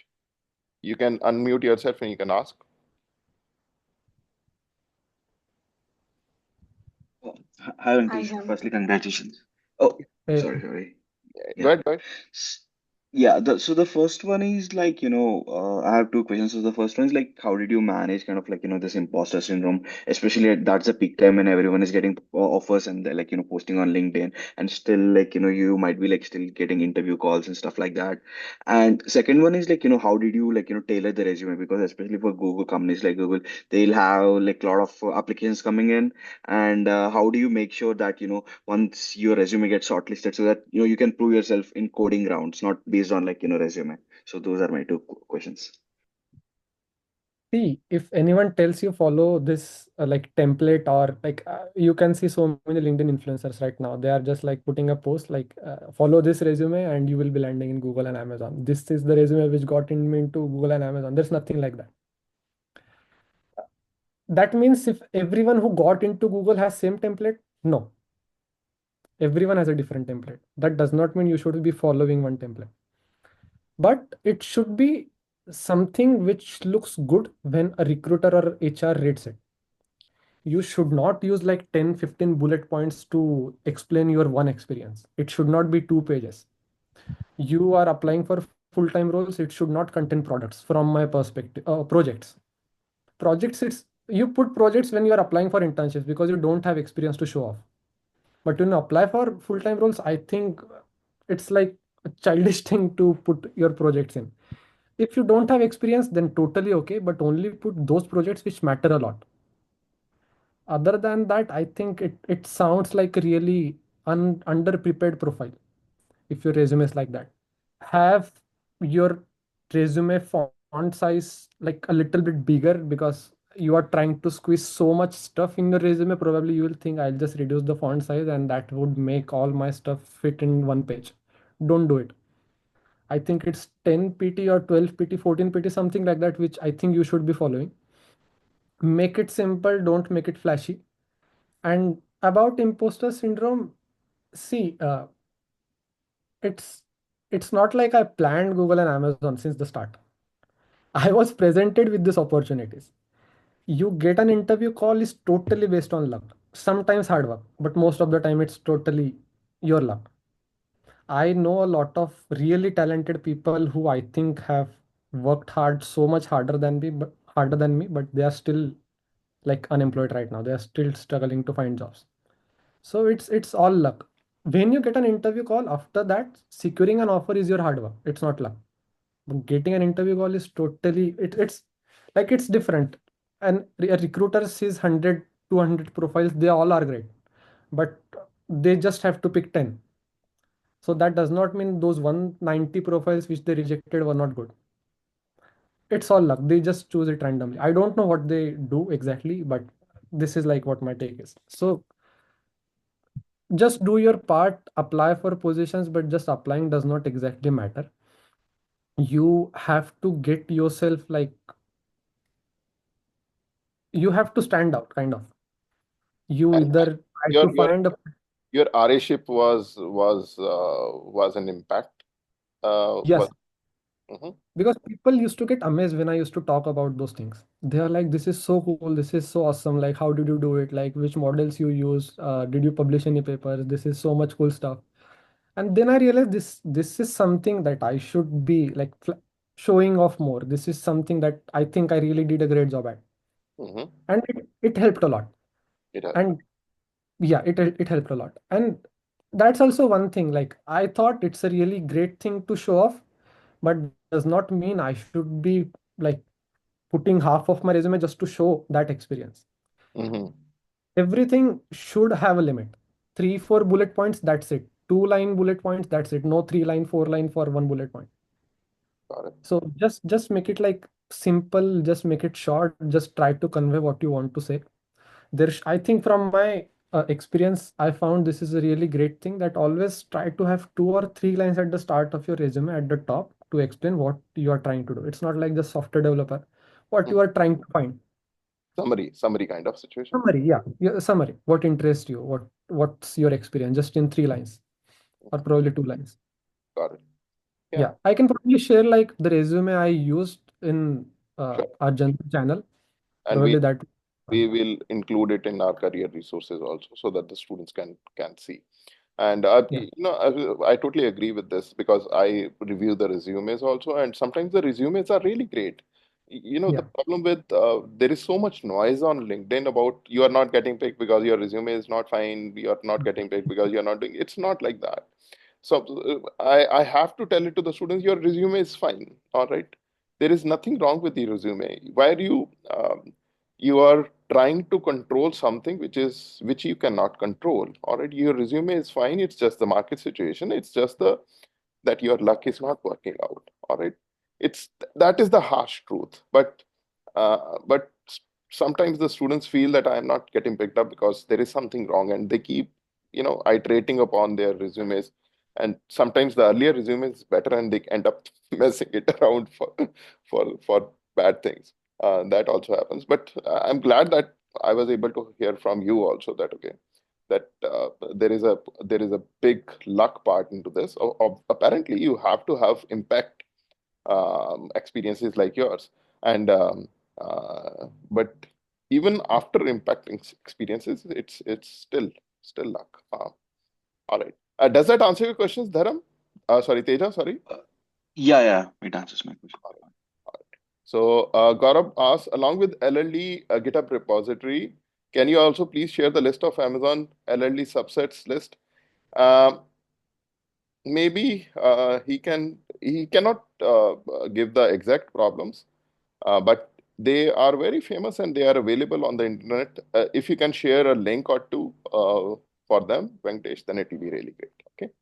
You can unmute yourself and you can ask. Oh, hi, Venkatesh. Firstly, congratulations. Oh, Eh, sorry. Go Yeah. ahead, go ahead. S- Yeah, so the first one is like, I have two questions. So the first one is like, how did you manage kind of like, this imposter syndrome, especially that's a peak time when everyone is getting offers and they're like, posting on LinkedIn and still like, you might be like still getting interview calls and stuff like that. And second one is like, how did you like, tailor the resume? Because especially for Google companies like Google, they'll have like a lot of applications coming in. And how do you make sure that, once your resume gets shortlisted so that you can prove yourself in coding rounds, not based on like resume. So those are my two questions. See, if anyone tells you follow this like template or like you can see so many LinkedIn influencers right now. They are just like putting a post like follow this resume and you will be landing in Google and Amazon. This is the resume which got in me into Google and Amazon. There's nothing like that. That means if everyone who got into Google has same template, no. Everyone has a different template. That does not mean you should be following one template. But it should be something which looks good when a recruiter or HR reads it. You should not use like 10, 15 bullet points to explain your one experience. It should not be 2 pages. You are applying for full-time roles. It should not contain products from my perspective. Projects. Projects, it's you put projects when you are applying for internships because you don't have experience to show off. But when you apply for full-time roles, I think it's like a childish thing to put your projects in. If you don't have experience, then totally okay, but only put those projects which matter a lot. Other than that, I think it sounds like a really underprepared profile if your resume is like that. Have your resume font size like a little bit bigger because you are trying to squeeze so much stuff in your resume. Probably you will think I'll just reduce the font size and that would make all my stuff fit in one page. Don't do it. I think it's 10 pt or 12 pt, 14 pt, something like that, which I think you should be following. Make it simple, don't make it flashy. And about imposter syndrome, see, it's it's not like I planned Google and Amazon since the start. I was presented with these opportunities. You get an interview call is totally based on luck. Sometimes hard work, but most of the time it's totally your luck. I know a lot of really talented people who I think have worked hard, so much harder than me, but they are still like unemployed right now. They are still struggling to find jobs. So it's all luck. When you get an interview call, after that, securing an offer is your hard work. It's not luck. But getting an interview call is totally it's like it's different. And a recruiter sees 100, 200 profiles, they all are great, but they just have to pick 10. So that does not mean those 190 profiles which they rejected were not good. It's all luck. They just choose it randomly. I don't know what they do exactly, but this is like what my take is. So just do your part, apply for positions, but just applying does not exactly matter. You have to get yourself like, you have to stand out, kind of. You And either try your to your find a, your RA-ship was an impact. yes, Was Mhm. because people used to get amazed when I used to talk about those things. They are like, this is so cool, this is so awesome. Like, how did you do it? Like, which models you use? Did you publish any papers? This is so much cool stuff. And then I realized this is something that I should be like showing off more. This is something that I think I really did a great job at, Mhm. and it helped a lot. It helped. And yeah, it helped a lot. And that's also one thing. Like, I thought it's a really great thing to show off, but does not mean I should be like putting half of my resume just to show that experience. Mhm. Everything should have a limit. 3, 4 bullet points, that's it. 2-line bullet points, that's it. No 3-line, 4-line for one bullet point. Got it. So just make it like simple, just make it short, just try to convey what you want to say. I think from my experience, I found this is a really great thing, that always try to have 2 or 3 lines at the start of your resume at the top to explain what you are trying to do. It's not like just software developer, what Mhm. you are trying to find. Summary kind of situation. Summary, yeah, summary. What interests you? What's your experience? Just in 3 lines or probably 2 lines. Got it. Yeah, Yeah, I can probably share like the resume I used in sure. our general channel. And Probably that. we will include it in our career resources also, so that the students can see. And Yeah. I totally agree with this, because I review the resumes also, and sometimes the resumes are really great. The Yeah. problem with there is so much noise on LinkedIn about you are not getting picked because your resume is not fine, you are not getting picked because you're not doing. It's not like that. So I have to tell it to the students, your resume is fine, all right. There is nothing wrong with the resume. Why are you are trying to control something which you cannot control. All right, your resume is fine. It's just the market situation. It's just the that your luck is not working out. All right, that is the harsh truth. But sometimes the students feel that I am not getting picked up because there is something wrong, and they keep iterating upon their resumes. And sometimes the earlier resume is better, and they end up messing it around for bad things. That also happens. But I'm glad that I was able to hear from you also that okay, that there is a big luck part into this. Apparently, you have to have impact experiences like yours, and but even after impacting experiences, it's still luck. All right. Does that answer your questions, Dharam? Sorry, Teja. Sorry. Uh, yeah, it answers my question. So Gaurav asks, along with LLD GitHub repository, can you also please share the list of Amazon LLD subsets list? Um, Maybe he cannot give the exact problems, but they are very famous and they are available on the internet. If you can share a link or two for them, Venkatesh, then it will be really great. Okay.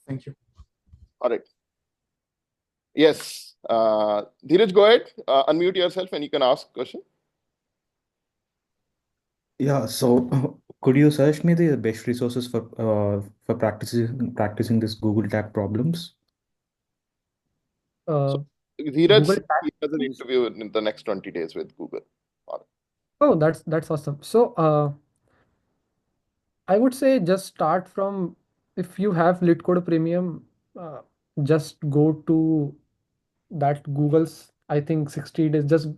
Thank you. All right. Yes. Dheeraj, go ahead. Unmute yourself and you can ask question. Yeah, so could you search me the best resources for practicing this Google Tag problems? So Uh, Google Dheeraj, Tag he has an tools. interview in the next 20 days with Google. All Oh, that's awesome. So I would say just start from, if you have LeetCode Premium, uh, just go to that Google's, I think 60 days. Just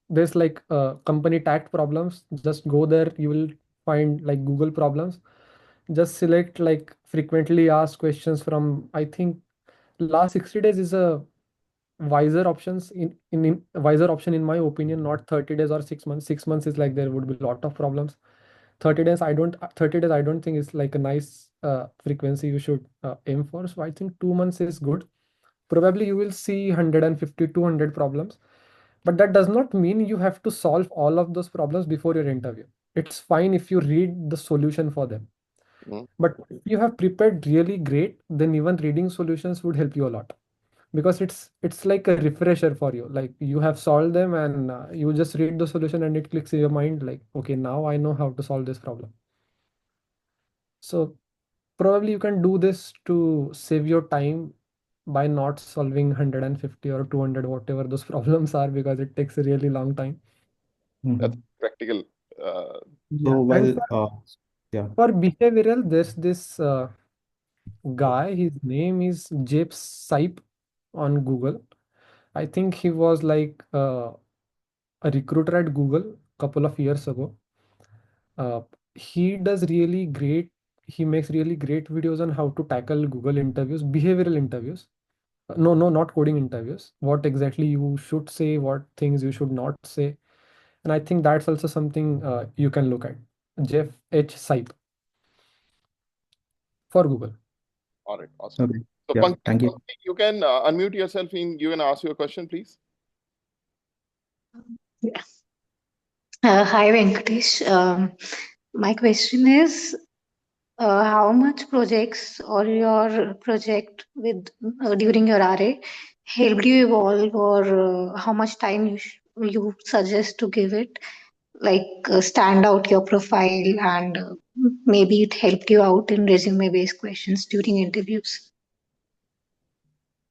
there's like company tagged problems. Just go there. You will find like Google problems. Just select like frequently asked questions from, I think last 60 days is a wiser options in wiser option in my opinion, not 30 days or 6 months. 6 months is like there would be a lot of problems. 30 days I don't 30 days I don't think is like a nice frequency you should aim for. So I think 2 months is good. Probably you will see 150 200 problems, but that does not mean you have to solve all of those problems before your interview. It's fine if you read the solution for them, Mhm. but if you have prepared really great, then even reading solutions would help you a lot, because it's like a refresher for you. Like you have solved them, and you just read the solution and it clicks in your mind like, okay, now I know how to solve this problem. So probably you can do this to save your time by not solving 150 or 200 whatever those problems are, because it takes a really long time. That's Mhm. practical. Yeah. So And while yeah. for behavioral, there's this guy, his name is James Sipe on Google. I think he was like a recruiter at Google couple of years ago. Uh, he does really great. He makes really great videos on how to tackle Google interviews, behavioral interviews. No, no, not coding interviews. What exactly you should say, what things you should not say. And I think that's also something you can look at. Jeff H. Sipe for Google. All right, awesome. Okay. So, Yeah. Thank you. Pankaj, you can unmute yourself and you can ask your question, please. Yeah. Hi, Venkatesh. My question is, how much projects or your project with during your RA helped you evolve, or how much time you suggest to give it, like stand out your profile, and maybe it helped you out in resume-based questions during interviews.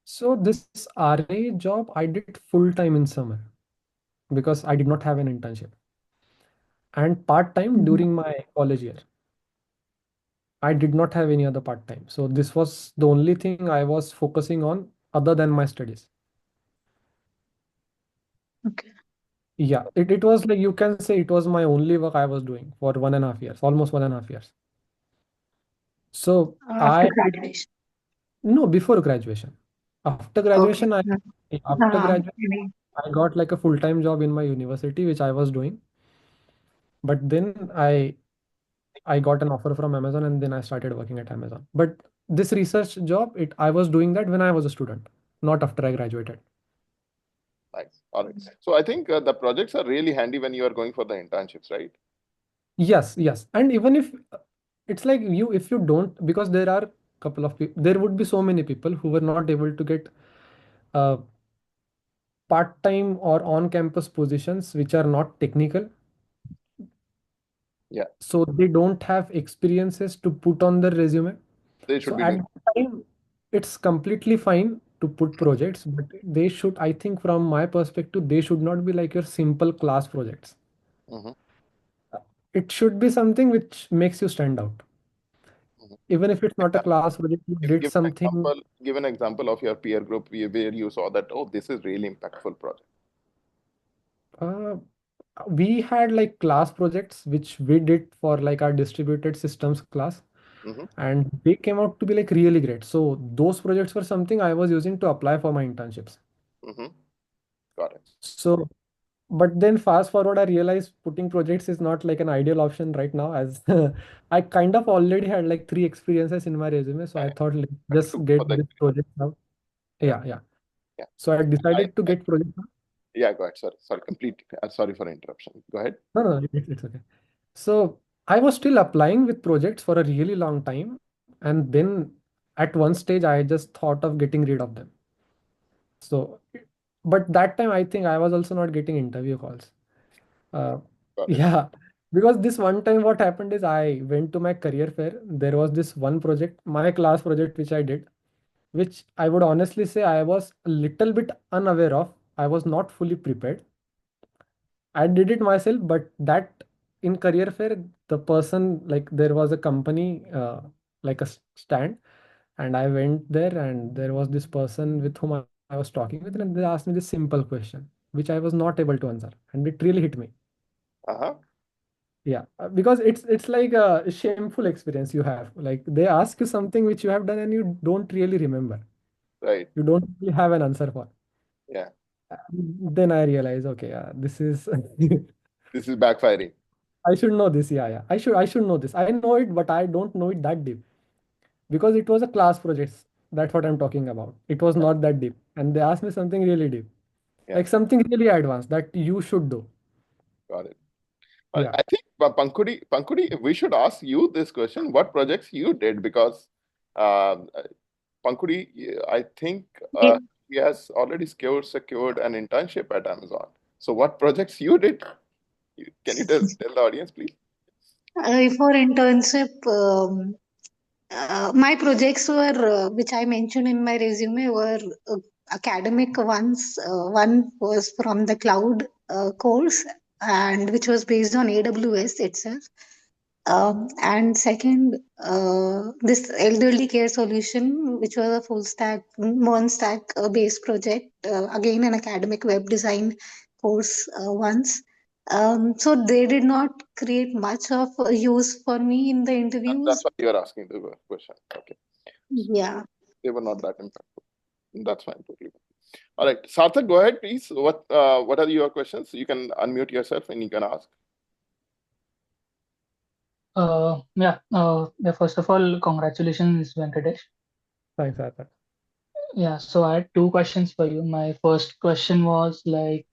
So this RA job I did full time in summer because I did not have an internship, and part time Mhm. during my college year. I did not have any other part time. So this was the only thing I was focusing on other than my studies. Okay. Yeah, it was like you can say it was my only work I was doing for 1.5 years, almost 1.5 years. So After I graduation. no before graduation. After Okay. graduation, after Uh, graduation I got like a full-time job in my university, which I was doing. But then I got an offer from Amazon, and then I started working at Amazon. But this research job, it I was doing that when I was a student, not after I graduated. Nice. All right. So, I think the projects are really handy when you are going for the internships, right? Yes, yes. And even if it's like you, if you don't, because there are couple of people, there would be so many people who were not able to get uh, part-time or on-campus positions which are not technical. Yeah, So they don't have experiences to put on their resume. they should So be at doing. that time, it's completely fine to put projects, but they should, I think, from my perspective, they should not be like your simple class projects. Mhm, It should be something which makes you stand out. mhm. Even if it's not a class project, you did Give an something. example. Give an example of your peer group where you saw that, oh, this is really impactful project. Uh, we had like class projects which we did for like our distributed systems class, Hmm. and they came out to be like really great. So those projects were something I was using to apply for my internships. Hmm. Got it. So, but then fast forward, I realized putting projects is not like an ideal option right now, as I kind of already had like 3 experiences in my resume. So I Yeah, thought, like, better to just go get for the this experience. project out. Yeah, Yeah, yeah. yeah. So I I, decided to I get project. yeah. Go ahead. Sorry. Complete. Sorry for interruption. Go ahead. No, no, it's okay. So I was still applying with projects for a really long time. And then at one stage, I just thought of getting rid of them. So, but that time, I think I was also not getting interview calls. Uh, Got it. yeah, because this one time, what happened is I went to my career fair. There was this one project, my class project, which I did, which I would honestly say I was a little bit unaware of. I was not fully prepared. I did it myself, but that in career fair, the person, like, there was a company, like a stand, and I went there, and there was this person with whom I was talking with, and they asked me this simple question, which I was not able to answer, and it really hit me. Uh-huh. Yeah, because it's like a shameful experience you have. Like they ask you something which you have done and you don't really remember. Right. You don't really have an answer for. Yeah. Then I realize, okay, this is This is backfiring. I should know this. Yeah, yeah. I should know this. I know it, but I don't know it that deep because it was a class project. That's what I'm talking about. It was not that deep, and they asked me something really deep, Yeah, like something really advanced that you should do. got it. Yeah. I think Pankudi, we should ask you this question: what projects you did? Because Pankudi, I think Yeah. he has already secured an internship at Amazon. So, what projects you did? Can you tell the audience, please? For internship, my projects were, which I mentioned in my resume, were academic ones. One was from the cloud course, and which was based on AWS itself. And second, this elderly care solution, which was a full stack, one stack based project, again an academic web design course once. So they did not create much of a use for me in the That's interviews. why you are asking the question. Okay. So, Yeah. they were not that impactful. That's fine, totally. All right, Sarthak, go ahead, please. What are your questions? You can unmute yourself and you can ask. Yeah. First of all, congratulations, Venkatesh. Thanks, Arthur. Yeah. So I had two questions for you. My first question was like,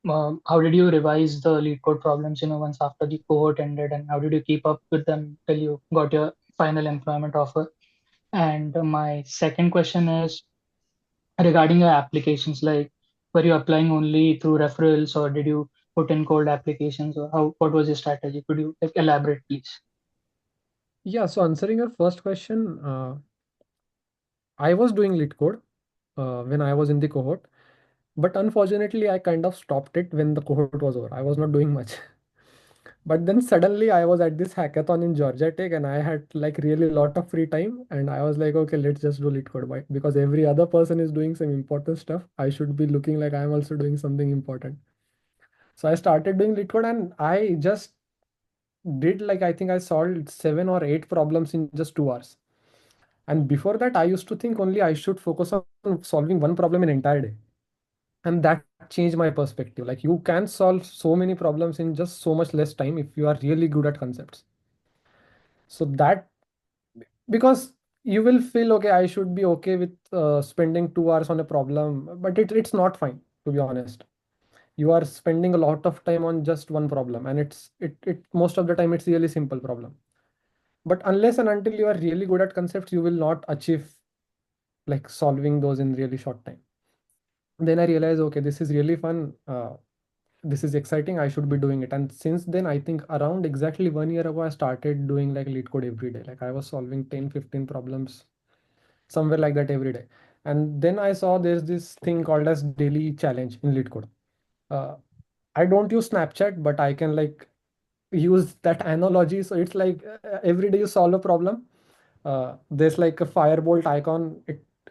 how did you revise the lead code problems, once after the cohort ended, and how did you keep up with them till you got your final employment offer? And my second question is regarding your applications, like, were you applying only through referrals or did you put in cold applications, or what was your strategy? Could you like elaborate, please? Yeah. So answering your first question, I was doing lead code when I was in the cohort, but unfortunately, I kind of stopped it when the cohort was over. I was not doing much. But then suddenly I was at this hackathon in Georgia Tech and I had like really a lot of free time and I was like, okay, let's just do lead code. Why? Because every other person is doing some important stuff. I should be looking like I'm also doing something important. So I started doing lead code and I just did like, I think I solved 7 or 8 problems in just 2 hours. And before that, I used to think only I should focus on solving one problem in entire day. And that changed my perspective. Like you can solve so many problems in just so much less time if you are really good at concepts. So that because you will feel okay, I should be okay with spending 2 hours on a problem, but it's not fine to be honest. You are spending a lot of time on just one problem, and it most of the time it's really simple problem. But unless and until you are really good at concepts, you will not achieve like solving those in really short time. Then I realized, okay, this is really fun. This is exciting. I should be doing it. And since then, I think around exactly 1 year ago, I started doing like lead code every day. Like I was solving 10, 15 problems, somewhere like that every day. And then I saw there's this thing called as daily challenge in lead code. Uh, I don't use Snapchat, but I can like use that analogy. So it's like every day you solve a problem. There's like a firebolt icon.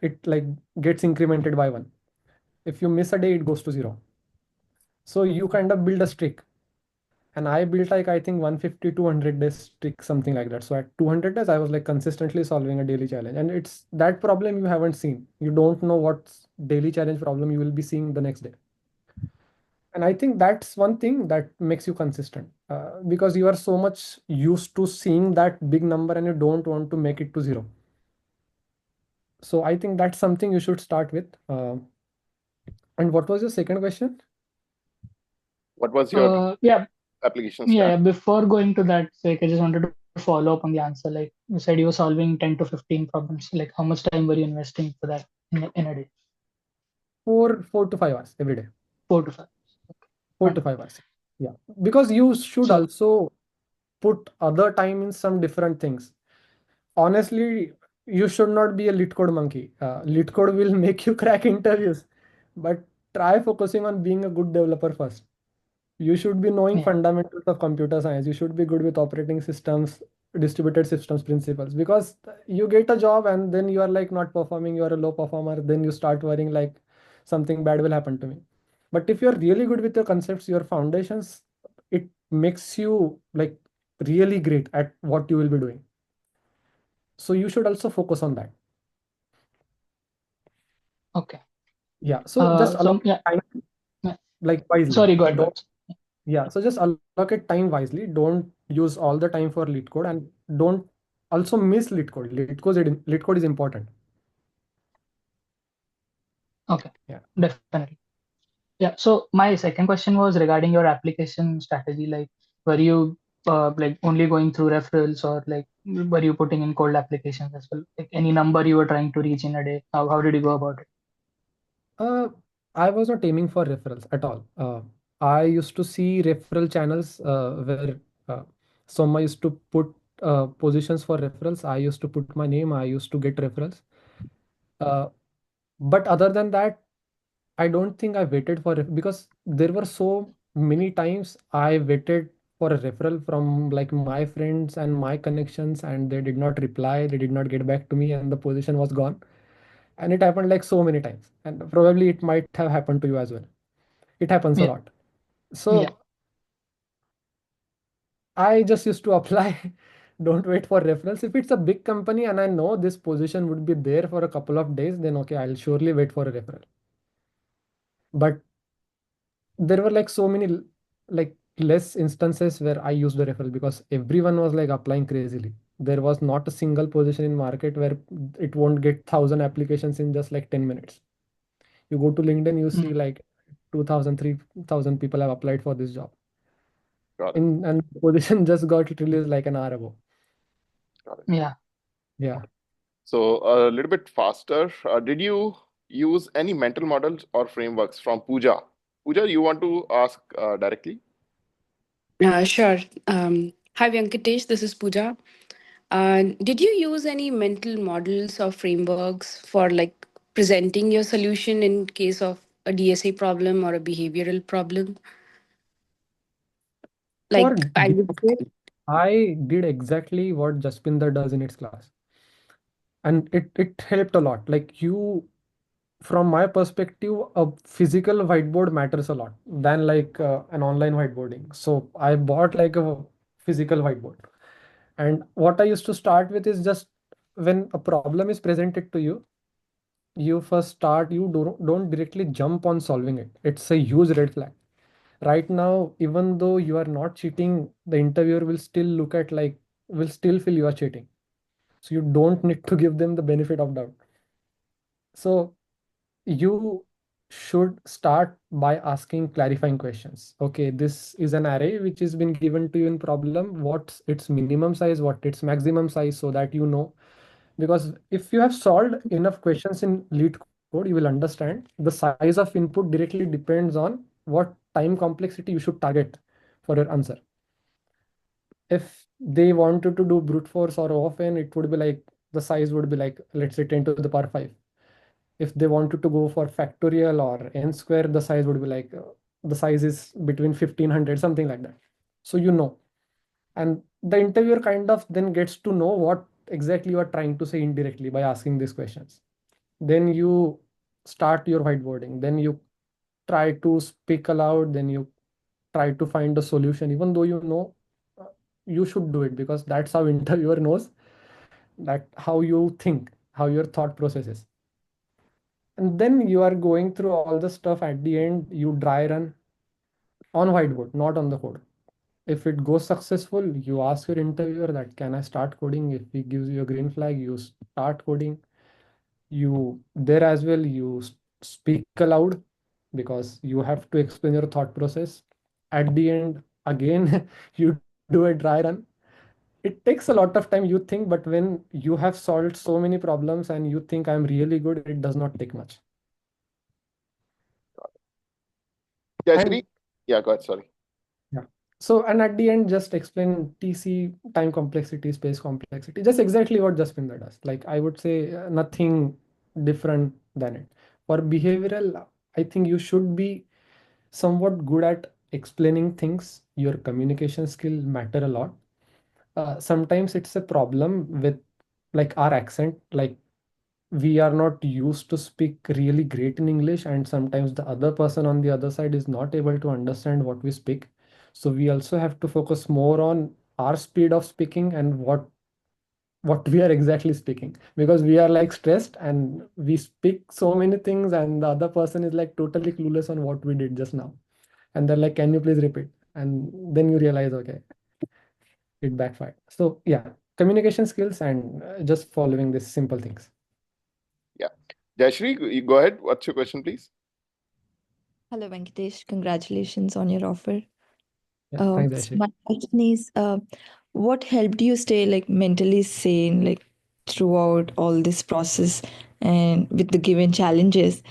It like gets incremented by 1. If you miss a day, it goes to 0. So you kind of build a streak. And I built like I think 150 200 days streak, something like that. So at 200 days, I was like consistently solving a daily challenge. And it's that problem you haven't seen. You don't know what daily challenge problem you will be seeing the next day. And I think that's one thing that makes you consistent because you are so much used to seeing that big number and you don't want to make it to 0. So I think that's something you should start with. And what was your second question? What was your Yeah. application Yeah, stack? before going to that, like I just wanted to follow up on the answer. Like you said, you were solving 10 to 15 problems. Like how much time were you investing for that in a day? 4 to 5 hours every day. 4 to 5. Four Fine. to 5 hours. Yeah, because you should So also put other time in some different things. Honestly, you should not be a lit code monkey. Lit code will make you crack interviews, but try focusing on being a good developer first. You should be knowing yeah, fundamentals of computer science. You should be good with operating systems, distributed systems principles, because you get a job and then you are like not performing, you are a low performer, then you start worrying like something bad will happen to me. But if you're really good with your concepts, your foundations, it makes you like really great at what you will be doing. So you should also focus on that. okay. Yeah. So just allow So yeah, time yeah. like wisely. Sorry, go ahead, Don't guys. Yeah, so just allocate time wisely. Don't use all the time for lead code, and don't also miss lead code. Lead code is important. Okay, Yeah. definitely. Yeah. So my second question was regarding your application strategy. Like, were you like only going through referrals, or like were you putting in cold applications as well? Like any number you were trying to reach in a day? How did you go about it? Uh, I was not aiming for referrals at all. I used to see referral channels where Soma used to put positions for referrals. I used to put my name. I used to get referrals. Uh, but other than that, I don't think I waited for it because there were so many times I waited for a referral from like my friends and my connections, and they did not reply. They did not get back to me, and the position was gone. And it happened like so many times, and probably it might have happened to you as well. It happens a Yeah. lot. Yeah. So I just used to apply. Don't wait for referrals. If it's a big company and I know this position would be there for a couple of days, then okay, I'll surely wait for a referral. But there were like so many like less instances where I used the referral because everyone was like applying crazily. There was not a single position in market where it won't get 1,000 applications in just like 10 minutes. You go to LinkedIn, you see Mm. like 2,000, 3,000 people have applied for this job. Got it. In and the position just got released like an hour ago. Got it. Yeah. Yeah. So a little bit faster. Did you use any mental models or frameworks from Pooja? Pooja, you want to ask directly? Sure. Hi, Vyankatesh. This is Pooja. Did you use any mental models or frameworks for like presenting your solution in case of a DSA problem or a behavioral problem? For Like, I would. DSA, I did exactly what Jaspinder does in its class. And it helped a lot. Like you, from my perspective, a physical whiteboard matters a lot than like an online whiteboarding. So I bought like a physical whiteboard. And what I used to start with is just when a problem is presented to you, you first start, you don't directly jump on solving it. It's a huge red flag. Right now, even though you are not cheating, the interviewer will still look at like, will still feel you are cheating. So you don't need to give them the benefit of doubt. So you should start by asking clarifying questions. Okay, this is an array which has been given to you in problem. What's its minimum size? What its maximum size? So that you know. Because if you have solved enough questions in lead code, you will understand the size of input directly depends on what time complexity you should target for your answer. If they wanted to do brute force or often, it would be like the size would be like, let's say 10 to the power 5. If they wanted to go for factorial or n square, the size would be like the size is between 1500, something like that. So you know, and the interviewer kind of then gets to know what exactly you are trying to say indirectly by asking these questions. Then you start your whiteboarding. Then you try to speak aloud. Then you try to find a solution, even though you know uh, you should do it because that's how interviewer knows that how you think, how your thought process is. And then you are going through all the stuff at the end, you dry run on whiteboard, not on the code. If it goes successful, you ask your interviewer that can I start coding? If he gives you a green flag, you start coding. You there as well, you speak aloud because you have to explain your thought process. At the end, again, you do a dry run. It takes a lot of time, you think, but when you have solved so many problems and you think I'm really good, it does not take much. Jayashree? And Yeah, go ahead. Sorry. yeah. So, and at the end, just explain TC, time complexity, space complexity, just exactly what Jaspinder does. Like I would say nothing different than it. For behavioral, I think you should be somewhat good at explaining things. Your communication skill matter a lot. Sometimes it's a problem with like our accent. Like we are not used to speak really great in English, and sometimes the other person on the other side is not able to understand what we speak. So we also have to focus more on our speed of speaking and what we are exactly speaking, because we are like stressed and we speak so many things and the other person is like totally clueless on what we did just now, and they're like, can you please repeat? and then you realize, okay, it backfired. So yeah, communication skills and just following these simple things. Yeah. Jayashri, you go ahead. What's your question, please? Hello, Venkatesh. Congratulations on your offer. Yeah, thanks, So Ashley. my question is, what helped you stay like mentally sane, like throughout all this process and with the given challenges?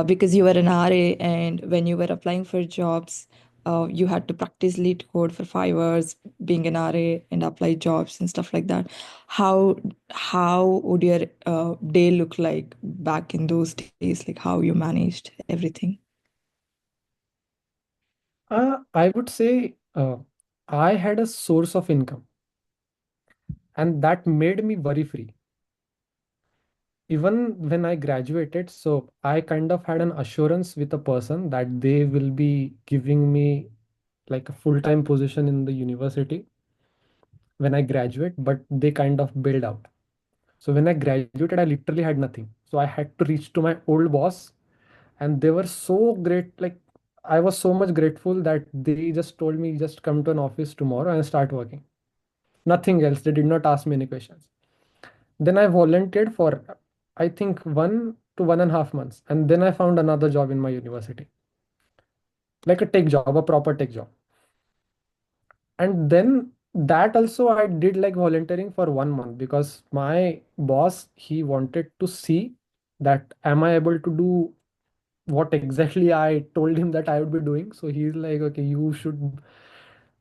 Because you were an RA, and when you were applying for jobs, you had to practice lead code for 5 hours, being an RA and apply jobs and stuff like that. How would your day look like back in those days? Like how you managed everything? I would say I had a source of income, and that made me worry free. Even when I graduated, so I kind of had an assurance with a person that they will be giving me like a full-time position in the university when I graduate, but they kind of bailed out. So when I graduated, I literally had nothing. So I had to reach to my old boss, and they were so great. Like I was so much grateful that they just told me, just come to an office tomorrow and start working. Nothing else. They did not ask me any questions. Then I volunteered for, I think, 1 to 1.5 months. And then I found another job in my university, like a tech job, a proper tech job. And then that also I did like volunteering for 1 month because my boss, he wanted to see that am I able to do what exactly I told him that I would be doing. So he's like, okay, you should,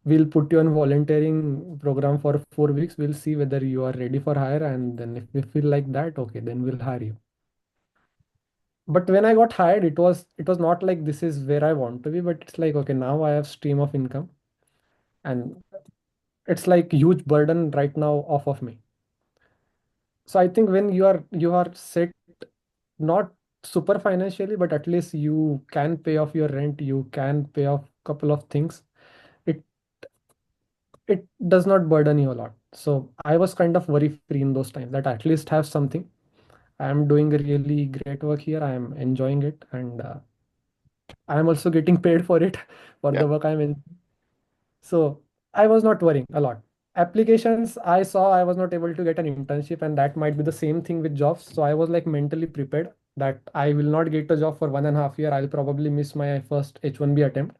we'll put you on volunteering program for 4 weeks. We'll see whether you are ready for hire. And then if we feel like that, okay, then we'll hire you. But when I got hired, it was not like this is where I want to be, but it's like, okay, now I have stream of income, and it's like huge burden right now off of me. So I think when you are set, not super financially, but at least you can pay off your rent, you can pay off couple of things. It it does not burden you a lot. So I was kind of worry free in those times that I at least have something. I am doing really great work here. I am enjoying it, and I am also getting paid for it for Yeah. the work I'm in. So I was not worrying a lot. Applications I saw, I was not able to get an internship, and that might be the same thing with jobs. So I was like mentally prepared that I will not get a job for 1.5 year. I'll probably miss my first H1B attempt.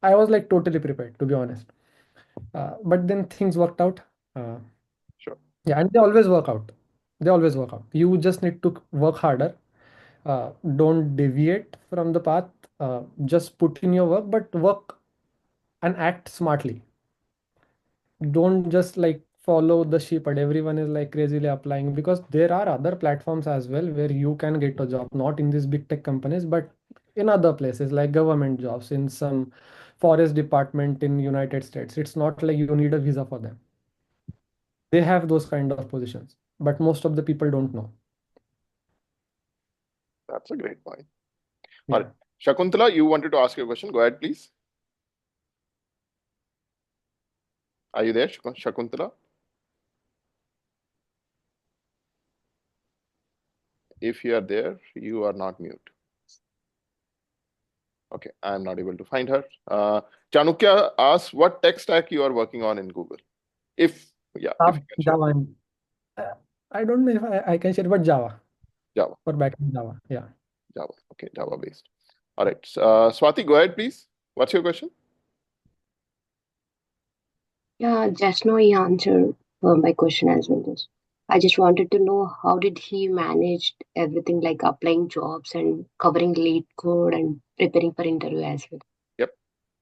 I was like totally prepared, to be honest. But then things worked out. Uh, Sure. yeah, and they always work out. They always work out. You just need to work harder. Don't deviate from the path. Just put in your work, but work and act smartly. Don't just like follow the sheep and everyone is like crazily applying, because there are other platforms as well where you can get a job, not in these big tech companies, but in other places like government jobs in some forest department in United States. It's not like you need a visa for them. They have those kind of positions, but most of the people don't know. That's a great point. All Yeah. right. Shakuntala, you wanted to ask a question. Go ahead, please. Are you there, Shakuntala? If you are there, you are not mute. Okay, I'm not able to find her. Chanukya asks what tech stack you are working on in Google. If you can share. Java. Uh, I don't know if I can share, but Java Java. for backend Java. Yeah. Java. Okay, Java based. All right. Swati, go ahead, please. What's your question? Yeah, just now he answered my question as well. I just wanted to know how did he manage everything like applying jobs and covering lead code and preparing for interview as well. Yep.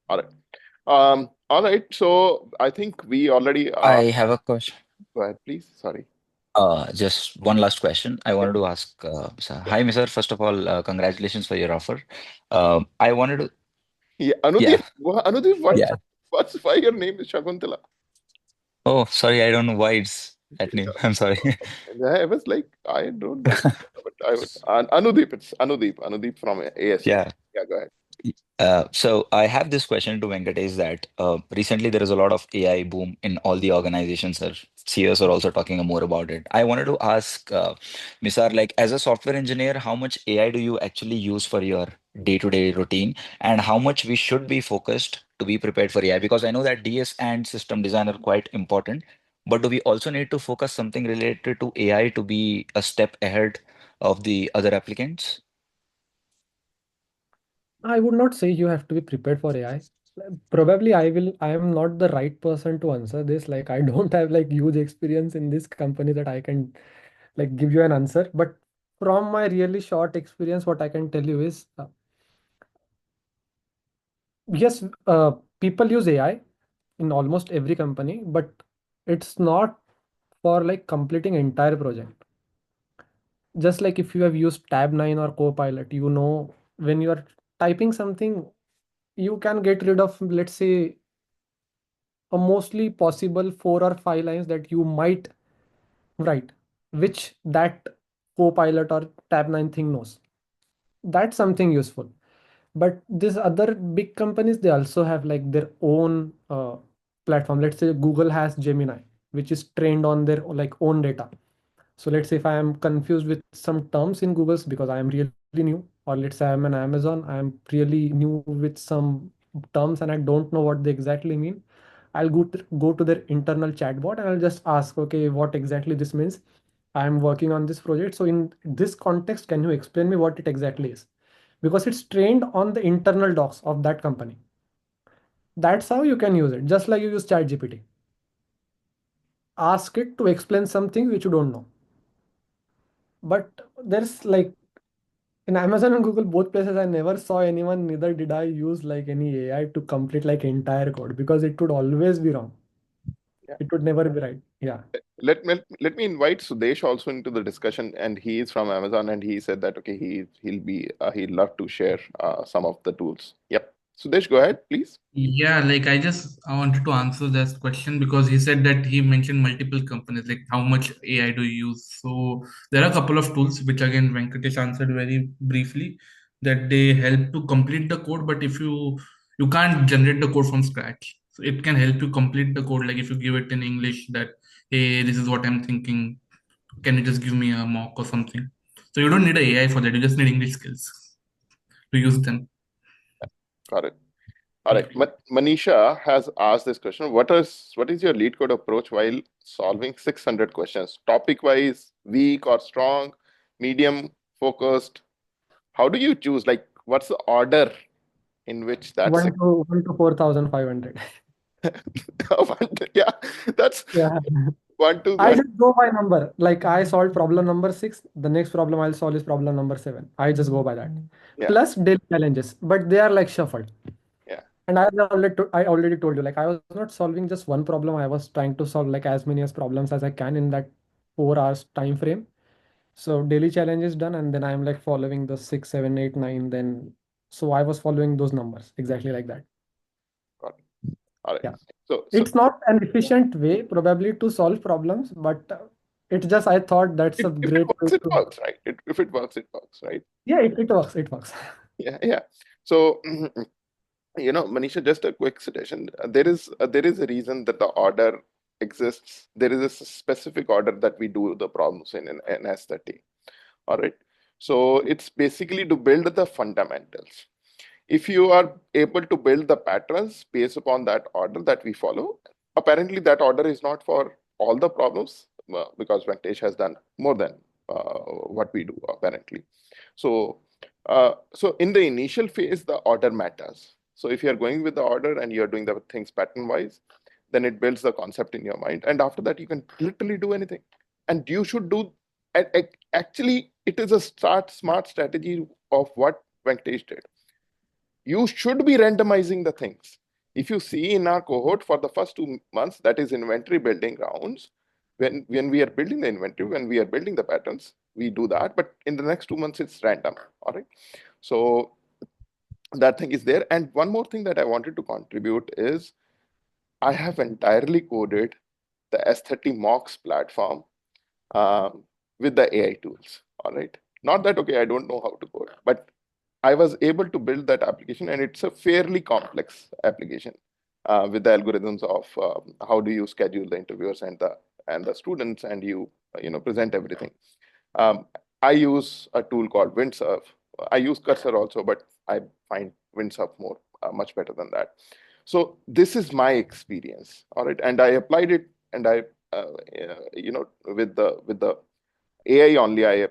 All right. All right. So I think we already I have a question. go ahead, please. Sorry. Just one last question. I wanted to ask, sir. Yeah. Hi, Mr. First of all, congratulations for your offer. I wanted to, Yeah. yeah, Anudeep, yeah. what's why your name is Shakuntala? Oh, sorry, I don't know why it's that name. I'm sorry. Yeah, I was like, I don't know, but I would. Anudeep, it's Anudeep. Anudeep from ASU. Yeah. Yeah, go ahead. So I have this question to Venkatesh that recently there is a lot of AI boom in all the organizations. Or CEOs are also talking more about it. I wanted to ask Misar, like as a software engineer, how much AI do you actually use for your day-to-day routine, and how much we should be focused to be prepared for AI? Because I know that DS and system design are quite important, but do we also need to focus something related to AI to be a step ahead of the other applicants? I would not say you have to be prepared for AI. Probably I am not the right person to answer this. Like I don't have like huge experience in this company that I can like give you an answer. But from my really short experience, what I can tell you is yes, people use AI in almost every company, but it's not for like completing entire project. Just like if you have used Tab 9 or Copilot, you know when you are typing something, you can get rid of, let's say, a mostly possible 4 or 5 lines that you might write, which that Copilot or Tab 9 thing knows. That's something useful. But these other big companies, they also have like their own platform. Let's say Google has Gemini, which is trained on their like own data. So let's say if I am confused with some terms in Google's because I am really new, or let's say I'm an Amazon, I am really new with some terms and I don't know what they exactly mean. I'll go to their internal chatbot and I'll just ask, okay, what exactly this means? I'm working on this project. So in this context, can you explain me what it exactly is? Because it's trained on the internal docs of that company. That's how you can use it, just like you use Chat GPT. Ask it to explain something which you don't know. But there's like in Amazon and Google, both places, I never saw anyone, neither did I use like any AI to complete like entire code because it would always be wrong. Yeah. It would never be right. Yeah. Let me invite Sudesh also into the discussion, and he is from Amazon, and he said that okay, he'd love to share some of the tools. Yep, Sudesh, go ahead, please. Yeah, like I wanted to answer this question because he said that he mentioned multiple companies, like how much AI do you use? So there are a couple of tools which again Venkatesh answered very briefly that they help to complete the code, but if you can't generate the code from scratch. So it can help you complete the code, like if you give it in English that hey, this is what I'm thinking. Can you just give me a mock or something? So you don't need a AI for that, you just need English skills to use them. Got it. All right. Manisha has asked this question. What is your lead code approach while solving 600 questions? Topic wise, weak or strong, medium, focused? How do you choose? Like, what's the order in which that's 1 to 4,500. yeah, that's Yeah. one to I one. just go by number. Like I solved problem number 6. The next problem I'll solve is problem number 7. I just go by that. Yeah, Plus daily challenges, but they are like shuffled. yeah, And I already told you, like I was not solving just one problem. I was trying to solve like as many as problems as I can in that 4 hours time frame. So daily challenge is done, and then I'm like following the 6, 7, 8, 9. Then so I was following those numbers exactly like that. got it. All right. Yeah. So It's not an efficient way probably to solve problems, but it's just I thought that's a if it great way works, it to. works, right? If it works, it works, right? Yeah, it works. It works. Yeah, yeah. So Manisha, just a quick suggestion. There is a reason that the order exists. There is a specific order that we do the problems in S30. All right. So it's basically to build the fundamentals. If you are able to build the patterns based upon that order that we follow, apparently that order is not for all the problems because Venkatesh has done more than what we do apparently. So in the initial phase, the order matters. So if you're going with the order and you're doing the things pattern wise, then it builds the concept in your mind. And after that, you can literally do anything. And you should do, actually, it is a smart strategy of what Venkatesh did. You should be randomizing the things. If you see in our cohort for the first 2 months, that is inventory building rounds, when we are building the inventory, when we are building the patterns, we do that. But in the next 2 months, it's random. All right. So that thing is there. And one more thing that I wanted to contribute is I have entirely coded the S30 mocks platform with the AI tools. All right. Not that, okay, I don't know how to code, but I was able to build that application, and it's a fairly complex application with the algorithms of how do you schedule the interviewers and the students, and you present everything. I use a tool called Windsurf. I use Cursor also, but I find Windsurf much better than that. So this is my experience, all right, and I applied it, and I, with the AI only, I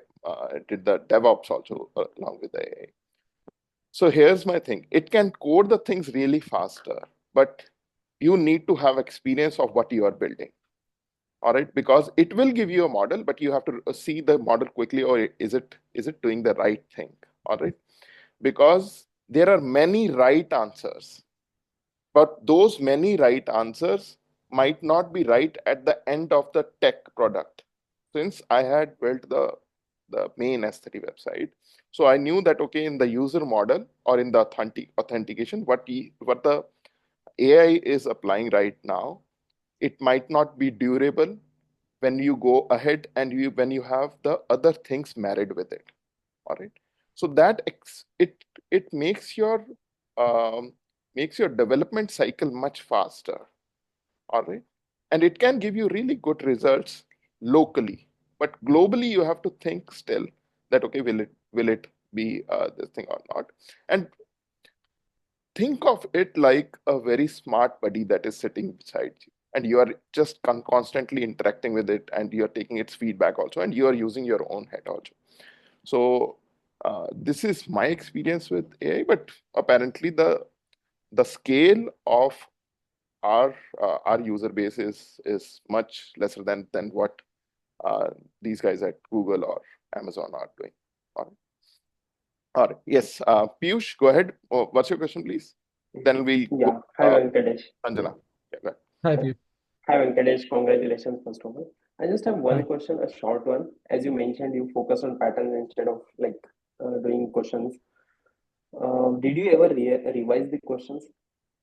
did the DevOps also along with the AI. So here's my thing: it can code the things really faster, but you need to have experience of what you are building, all right, because it will give you a model, but you have to see the model quickly, or is it doing the right thing, all right, because there are many right answers, but those many right answers might not be right at the end of the tech product. Since I had built the main S30 website, so I knew that, okay, in the user model or in the authentication, what the AI is applying right now, it might not be durable when you go ahead and when you have the other things married with it, all right. So that it um, makes your development cycle much faster, all right, and it can give you really good results locally, but globally you have to think still that, okay, will it be this thing or not, and think of it like a very smart buddy that is sitting beside you, and you are just constantly interacting with it, and you are taking its feedback also, and you are using your own head also. So this is my experience with AI, but apparently the scale of our user base is much lesser than what these guys at Google or Amazon are doing. All right. All right. Yes, Piyush, go ahead. Oh, what's your question, please? Then we go. Yeah. Hi, Venkatesh. Sanjana. Yeah, go ahead. Hi, Piyush. Hi, Venkatesh. Congratulations, first of all. I just have one Hi. question, a short one. As you mentioned, you focus on patterns instead of like doing questions. Did you ever revise the questions?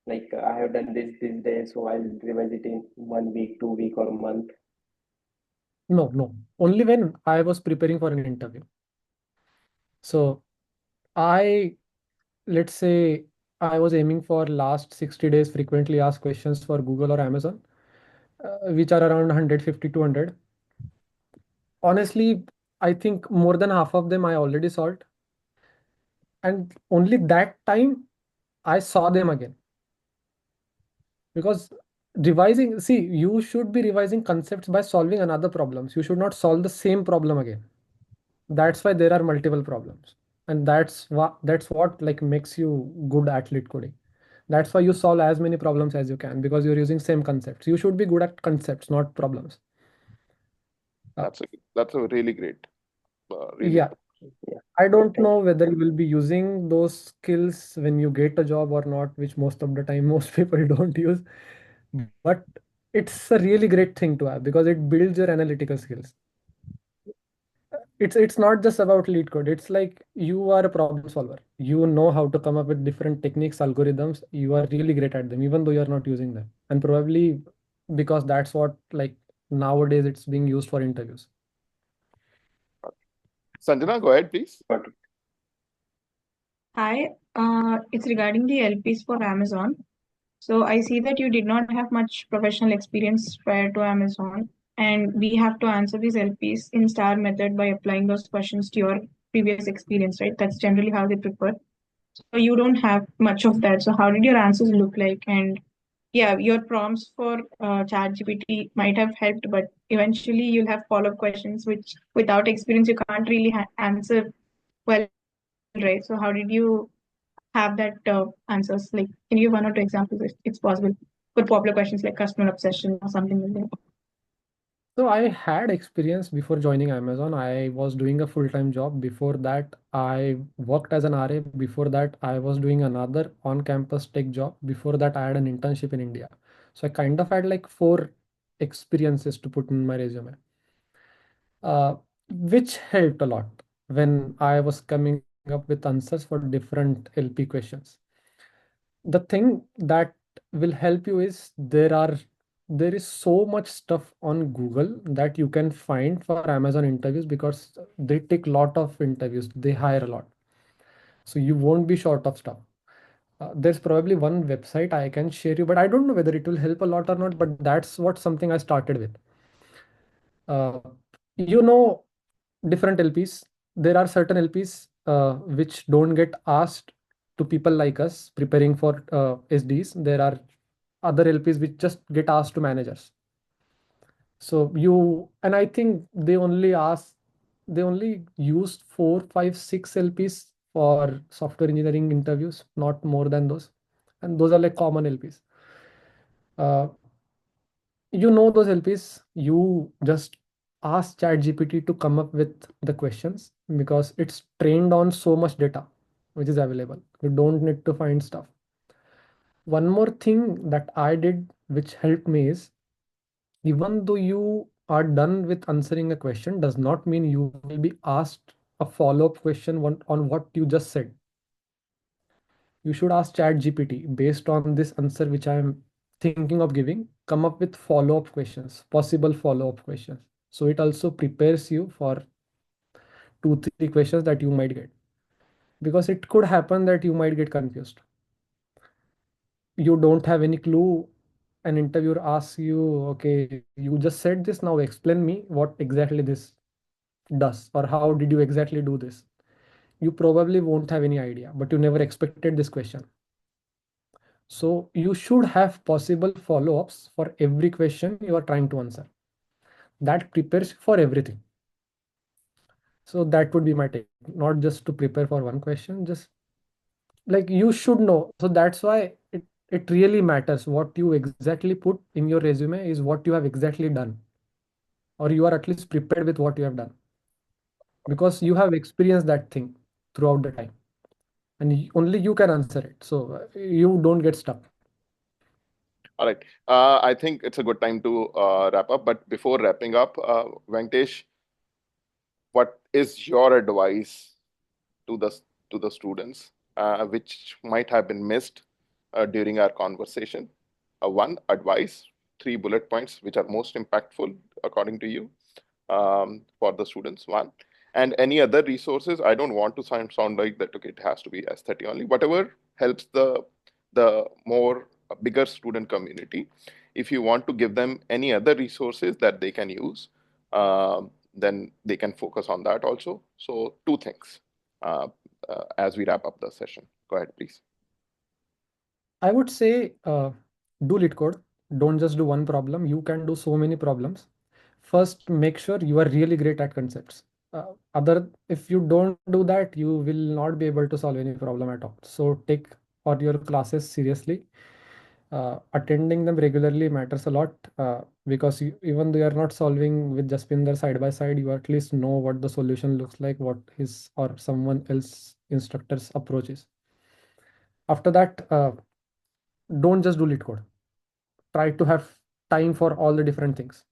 Like I have done this day, so I'll revise it in 1 week, 2 week, or a month. No, no. Only when I was preparing for an interview. So I, let's say I was aiming for last 60 days frequently asked questions for Google or Amazon, which are around 150 to 100. Honestly, I think more than half of them I already solved. And only that time I saw them again. Because revising, see, you should be revising concepts by solving another problems. You should not solve the same problem again. That's why there are multiple problems. And that's what like makes you good at lead coding. That's why you solve as many problems as you can, because you're using same concepts. You should be good at concepts, not problems. That's a really great, really. Yeah. Yeah. I don't Thank know you. whether you will be using those skills when you get a job or not, which most of the time most people don't use. But it's a really great thing to have because it builds your analytical skills. It's not just about lead code. It's like you are a problem solver. You know how to come up with different techniques, algorithms. You are really great at them, even though you're not using them. And probably because that's what like nowadays it's being used for interviews. Sanjana, go ahead, please. Got it. Hi, it's regarding the LPs for Amazon. So I see that you did not have much professional experience prior to Amazon, and we have to answer these LPs in STAR method by applying those questions to your previous experience, right? That's generally how they prepare. So you don't have much of that. So how did your answers look like? And yeah, your prompts for Chat GPT might have helped, but eventually you'll have follow-up questions which without experience you can't really answer well, right? So how did you have that answers? Like, can you give one or two examples if it's possible for popular questions like customer obsession or something like that? So I had experience before joining Amazon. I was doing a full-time job. Before that, I worked as an RA. Before that, I was doing another on-campus tech job. Before that, I had an internship in India. So I kind of had like four experiences to put in my resume, which helped a lot when I was coming up with answers for different LP questions. The thing that will help you is there is so much stuff on Google that you can find for Amazon interviews because they take lot of interviews, they hire a lot, so you won't be short of stuff. There's probably one website I can share you, but I don't know whether it will help a lot or not, but that's what something I started with. uh, you know, different LPs, there are certain LPs which don't get asked to people like us preparing for SDs, there are other LPs which just get asked to managers. So and I think they only used 4, 5, 6 LPs for software engineering interviews, not more than those. And those are like common LPs. Those LPs, you just ask Chat GPT to come up with the questions because it's trained on so much data which is available. You don't need to find stuff. One more thing that I did which helped me is, even though you are done with answering a question, does not mean you will be asked a follow-up question on what you just said. You should ask Chat GPT based on this answer which I am thinking of giving, come up with follow-up questions, possible follow-up questions. So it also prepares you for 2, 3 questions that you might get. Because it could happen that you might get confused. You don't have any clue. An interviewer asks you, okay, you just said this, now explain me what exactly this does, or how did you exactly do this. You probably won't have any idea, but you never expected this question. So you should have possible follow-ups for every question you are trying to answer. That prepares you for everything. So that would be my take, not just to prepare for one question, just like you should know. So that's why it really matters what you exactly put in your resume is what you have exactly done, or you are at least prepared with what you have done, because you have experienced that thing throughout the time, and only you can answer it. So you don't get stuck. All right. I think it's a good time to wrap up. But before wrapping up, Venkatesh, what is your advice to the students, which might have been missed during our conversation? One advice, 3 bullet points, which are most impactful according to you, for the students. One, and any other resources. I don't want to sound like that. Okay, it has to be aesthetic only. Whatever helps the more bigger student community. If you want to give them any other resources that they can use, then they can focus on that also. So 2 things as we wrap up the session. Go ahead, please. I would say do lead code. Don't just do one problem. You can do so many problems. First, make sure you are really great at concepts. If you don't do that, you will not be able to solve any problem at all. So take all your classes seriously. Attending them regularly matters a lot, because even though you are not solving with Jaspinder side by side, you at least know what the solution looks like, what his or someone else instructor's approach is. After that, don't just do lead code. Try to have time for all the different things.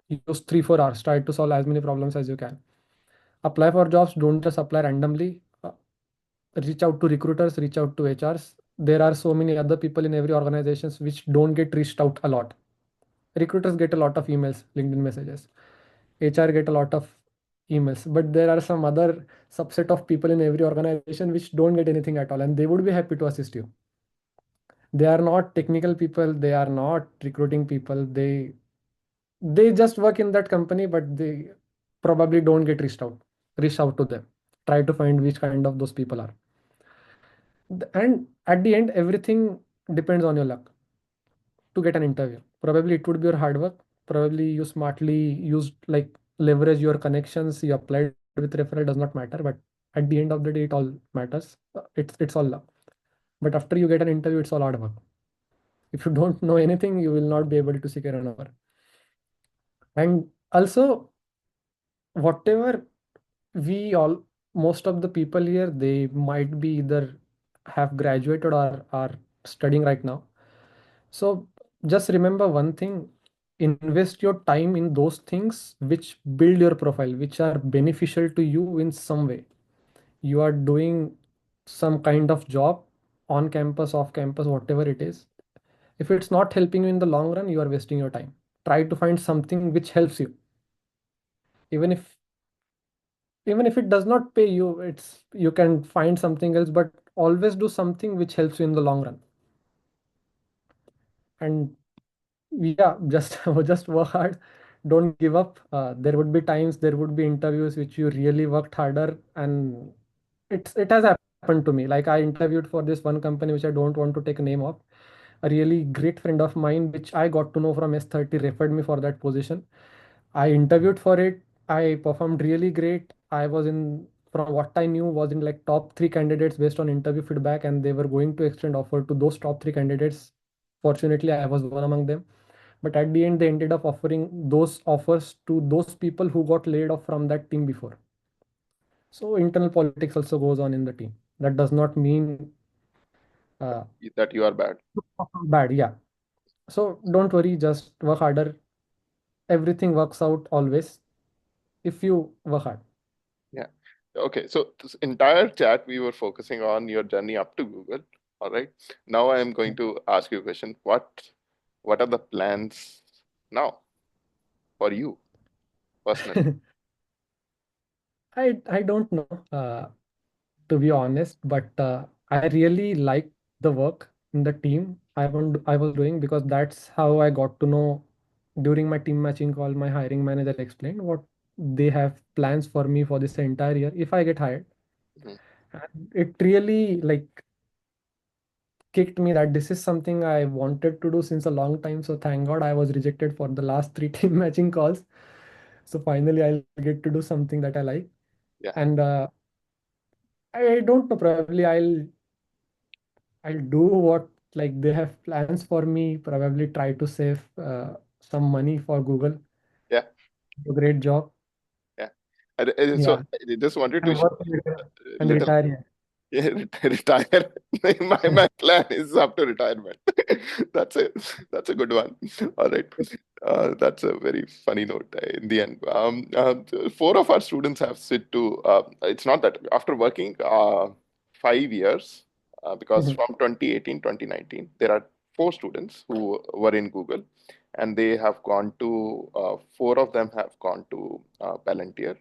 Use 3, 4 hours. Try to solve as many problems as you can. Apply for jobs. Don't just apply randomly. Reach out to recruiters. Reach out to HRs. There are so many other people in every organizations which don't get reached out a lot. Recruiters get a lot of emails, LinkedIn messages. HR get a lot of emails, but there are some other subset of people in every organization which don't get anything at all, and they would be happy to assist you. They are not technical people, they are not recruiting people, they just work in that company, but they probably don't get reach out to them. Try to find which kind of those people are. And at the end, everything depends on your luck to get an interview. Probably it would be your hard work. Probably you smartly used, like, leverage your connections, you applied with referral, does not matter. But at the end of the day, it all matters. It's all luck. But after you get an interview, it's all hard work. If you don't know anything, you will not be able to secure an offer. And also, whatever we all, most of the people here, they might be either have graduated or are studying right now. So just remember one thing, invest your time in those things which build your profile, which are beneficial to you in some way. You are doing some kind of job on campus, off campus, whatever it is. If it's not helping you in the long run, you are wasting your time. Try to find something which helps you. Even if it does not pay you, you can find something else, but always do something which helps you in the long run. And yeah, just just work hard, don't give up. There would be times, there would be interviews which you really worked harder, and it has happened. happened to me. Like I interviewed for this one company which I don't want to take a name of. A really great friend of mine, which I got to know from S30, referred me for that position. I interviewed for it. I performed really great. I was in, from what I knew, was in like top three candidates based on interview feedback, and they were going to extend offer to those top three candidates. Fortunately, I was one among them. But at the end, they ended up offering those offers to those people who got laid off from that team before. So internal politics also goes on in the team. That does not mean uh, That you are bad. bad. Yeah. So don't worry, just work harder. Everything works out always if you work hard. Yeah. Okay. So this entire chat we were focusing on your journey up to Google. All right. Now I am going to ask you a question. What are the plans now for you personally? I don't know, to be honest, but I really like the work in the team I was doing, because that's how I got to know during my team matching call. My hiring manager explained what they have plans for me for this entire year if I get hired. Mhm. And it really like kicked me that this is something I wanted to do since a long time. So thank God I was rejected for the last three team matching calls. So finally I'll get to do something that I like. Yeah. And I don't know, probably I'll do what like they have plans for me, probably try to save some money for Google. Yeah. Do a great job. Yeah. So Yeah. I just wanted to And share work later a and little. retire here. Yeah, retire. My plan is up to retirement. That's a that's a good one. All right. That's a very funny note in the end. Four of our students have switched to. It's not that after working 5 years, because Mhm. from 2018 2019 there are four students who were in Google, and they have gone to. Four of them have gone to Palantir.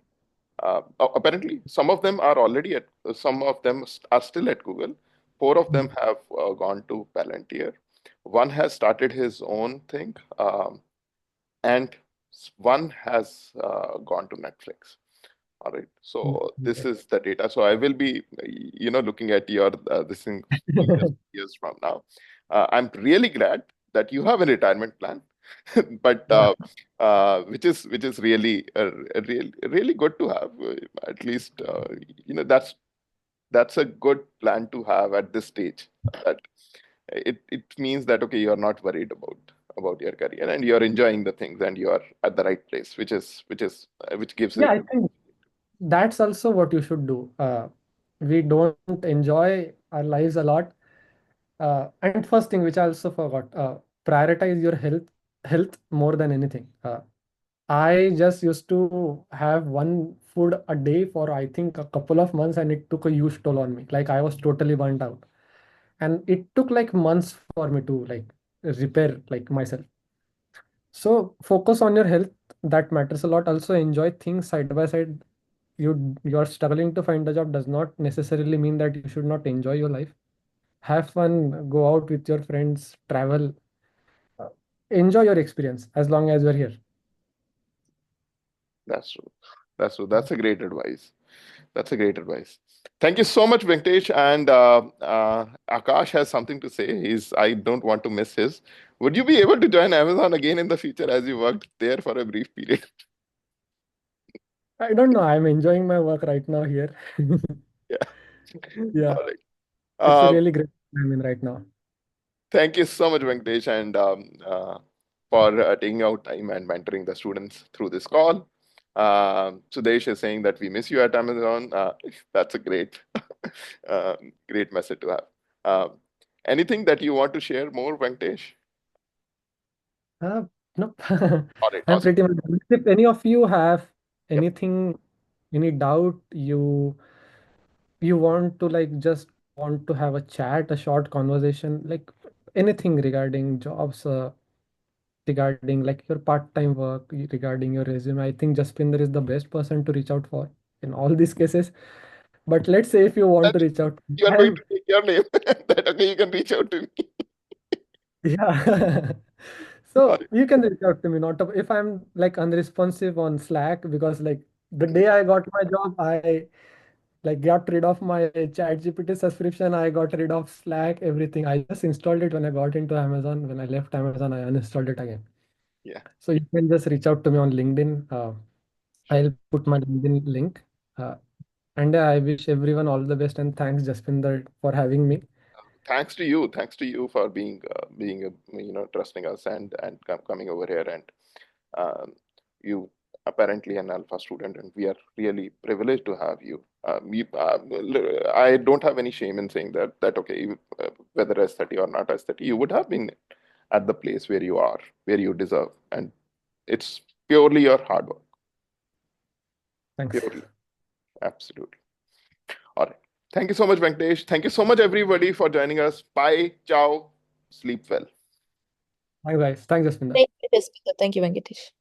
Apparently, some of them are already at, some of them are still at Google. Four of them have gone to Palantir. One has started his own thing, and one has gone to Netflix. All right. So this Okay. is the data. So I will be, looking at your this thing years from now. I'm really glad that you have a retirement plan, but Yeah. which is really really good to have. At least that's a good plan to have at this stage. That it means that okay, you're not worried about your career, and you're enjoying the things, and you are at the right place, which gives Yeah, it. I think that's also what you should do. We don't enjoy our lives a lot. And first thing, which I also forgot, prioritize your health more than anything. I just used to have one food a day for I think a couple of months, and it took a huge toll on me. Like I was totally burnt out, and it took like months for me to like repair like myself. So focus on your health. That matters a lot. Also enjoy things side by side. You're struggling to find a job does not necessarily mean that you should not enjoy your life. Have fun, go out with your friends, travel, uh, enjoy your experience as long as you're here. That's true. That's true. That's a great advice. That's a great advice. Thank you so much, Venkatesh. And Akash has something to say. I don't want to miss his. Would you be able to join Amazon again in the future as you worked there for a brief period? I don't know. I'm enjoying my work right now here. Yeah. Yeah, All right. it's a Uh, really great time in right now. Thank you so much, Venkatesh, and for taking out time and mentoring the students through this call. Sudesh is saying that we miss you at Amazon. That's a great, great message to have. Um, Anything that you want to share more, Venkatesh? Uh, nope. All right, I'm awesome. pretty much done. If any of you have Yep. anything, any doubt, you want to like just want to have a chat, a short conversation, like anything regarding jobs, regarding like your part-time work, regarding your resume, I think Jaspinder is the best person to reach out for in all these cases. But let's say if you want That to reach out, you are I going am, to take your name. That okay, you can reach out to me. yeah. All So right. you can reach out to me, not if I'm like unresponsive on Slack, because like the day I got my job, I like got rid of my Chat GPT subscription. I got rid of Slack, everything. I just installed it when I got into Amazon. When I left Amazon, I uninstalled it again. Yeah. So you can just reach out to me on LinkedIn. I'll put my LinkedIn link. And I wish everyone all the best, and thanks Jaspinder for having me. Thanks to you. Thanks to you for being trusting us and coming over here. And you apparently an alpha student, and we are really privileged to have you. I don't have any shame in saying that okay, whether S30 or not S30, you would have been at the place where you are, where you deserve, and it's purely your hard work. Thanks. Purely, absolutely. All right. Thank you so much, Venkatesh. Thank you so much, everybody, for joining us. Bye. Ciao. Sleep well. Bye guys. Thanks Jaspinder. Thank you, Jaspinder. Thank you, Venkatesh.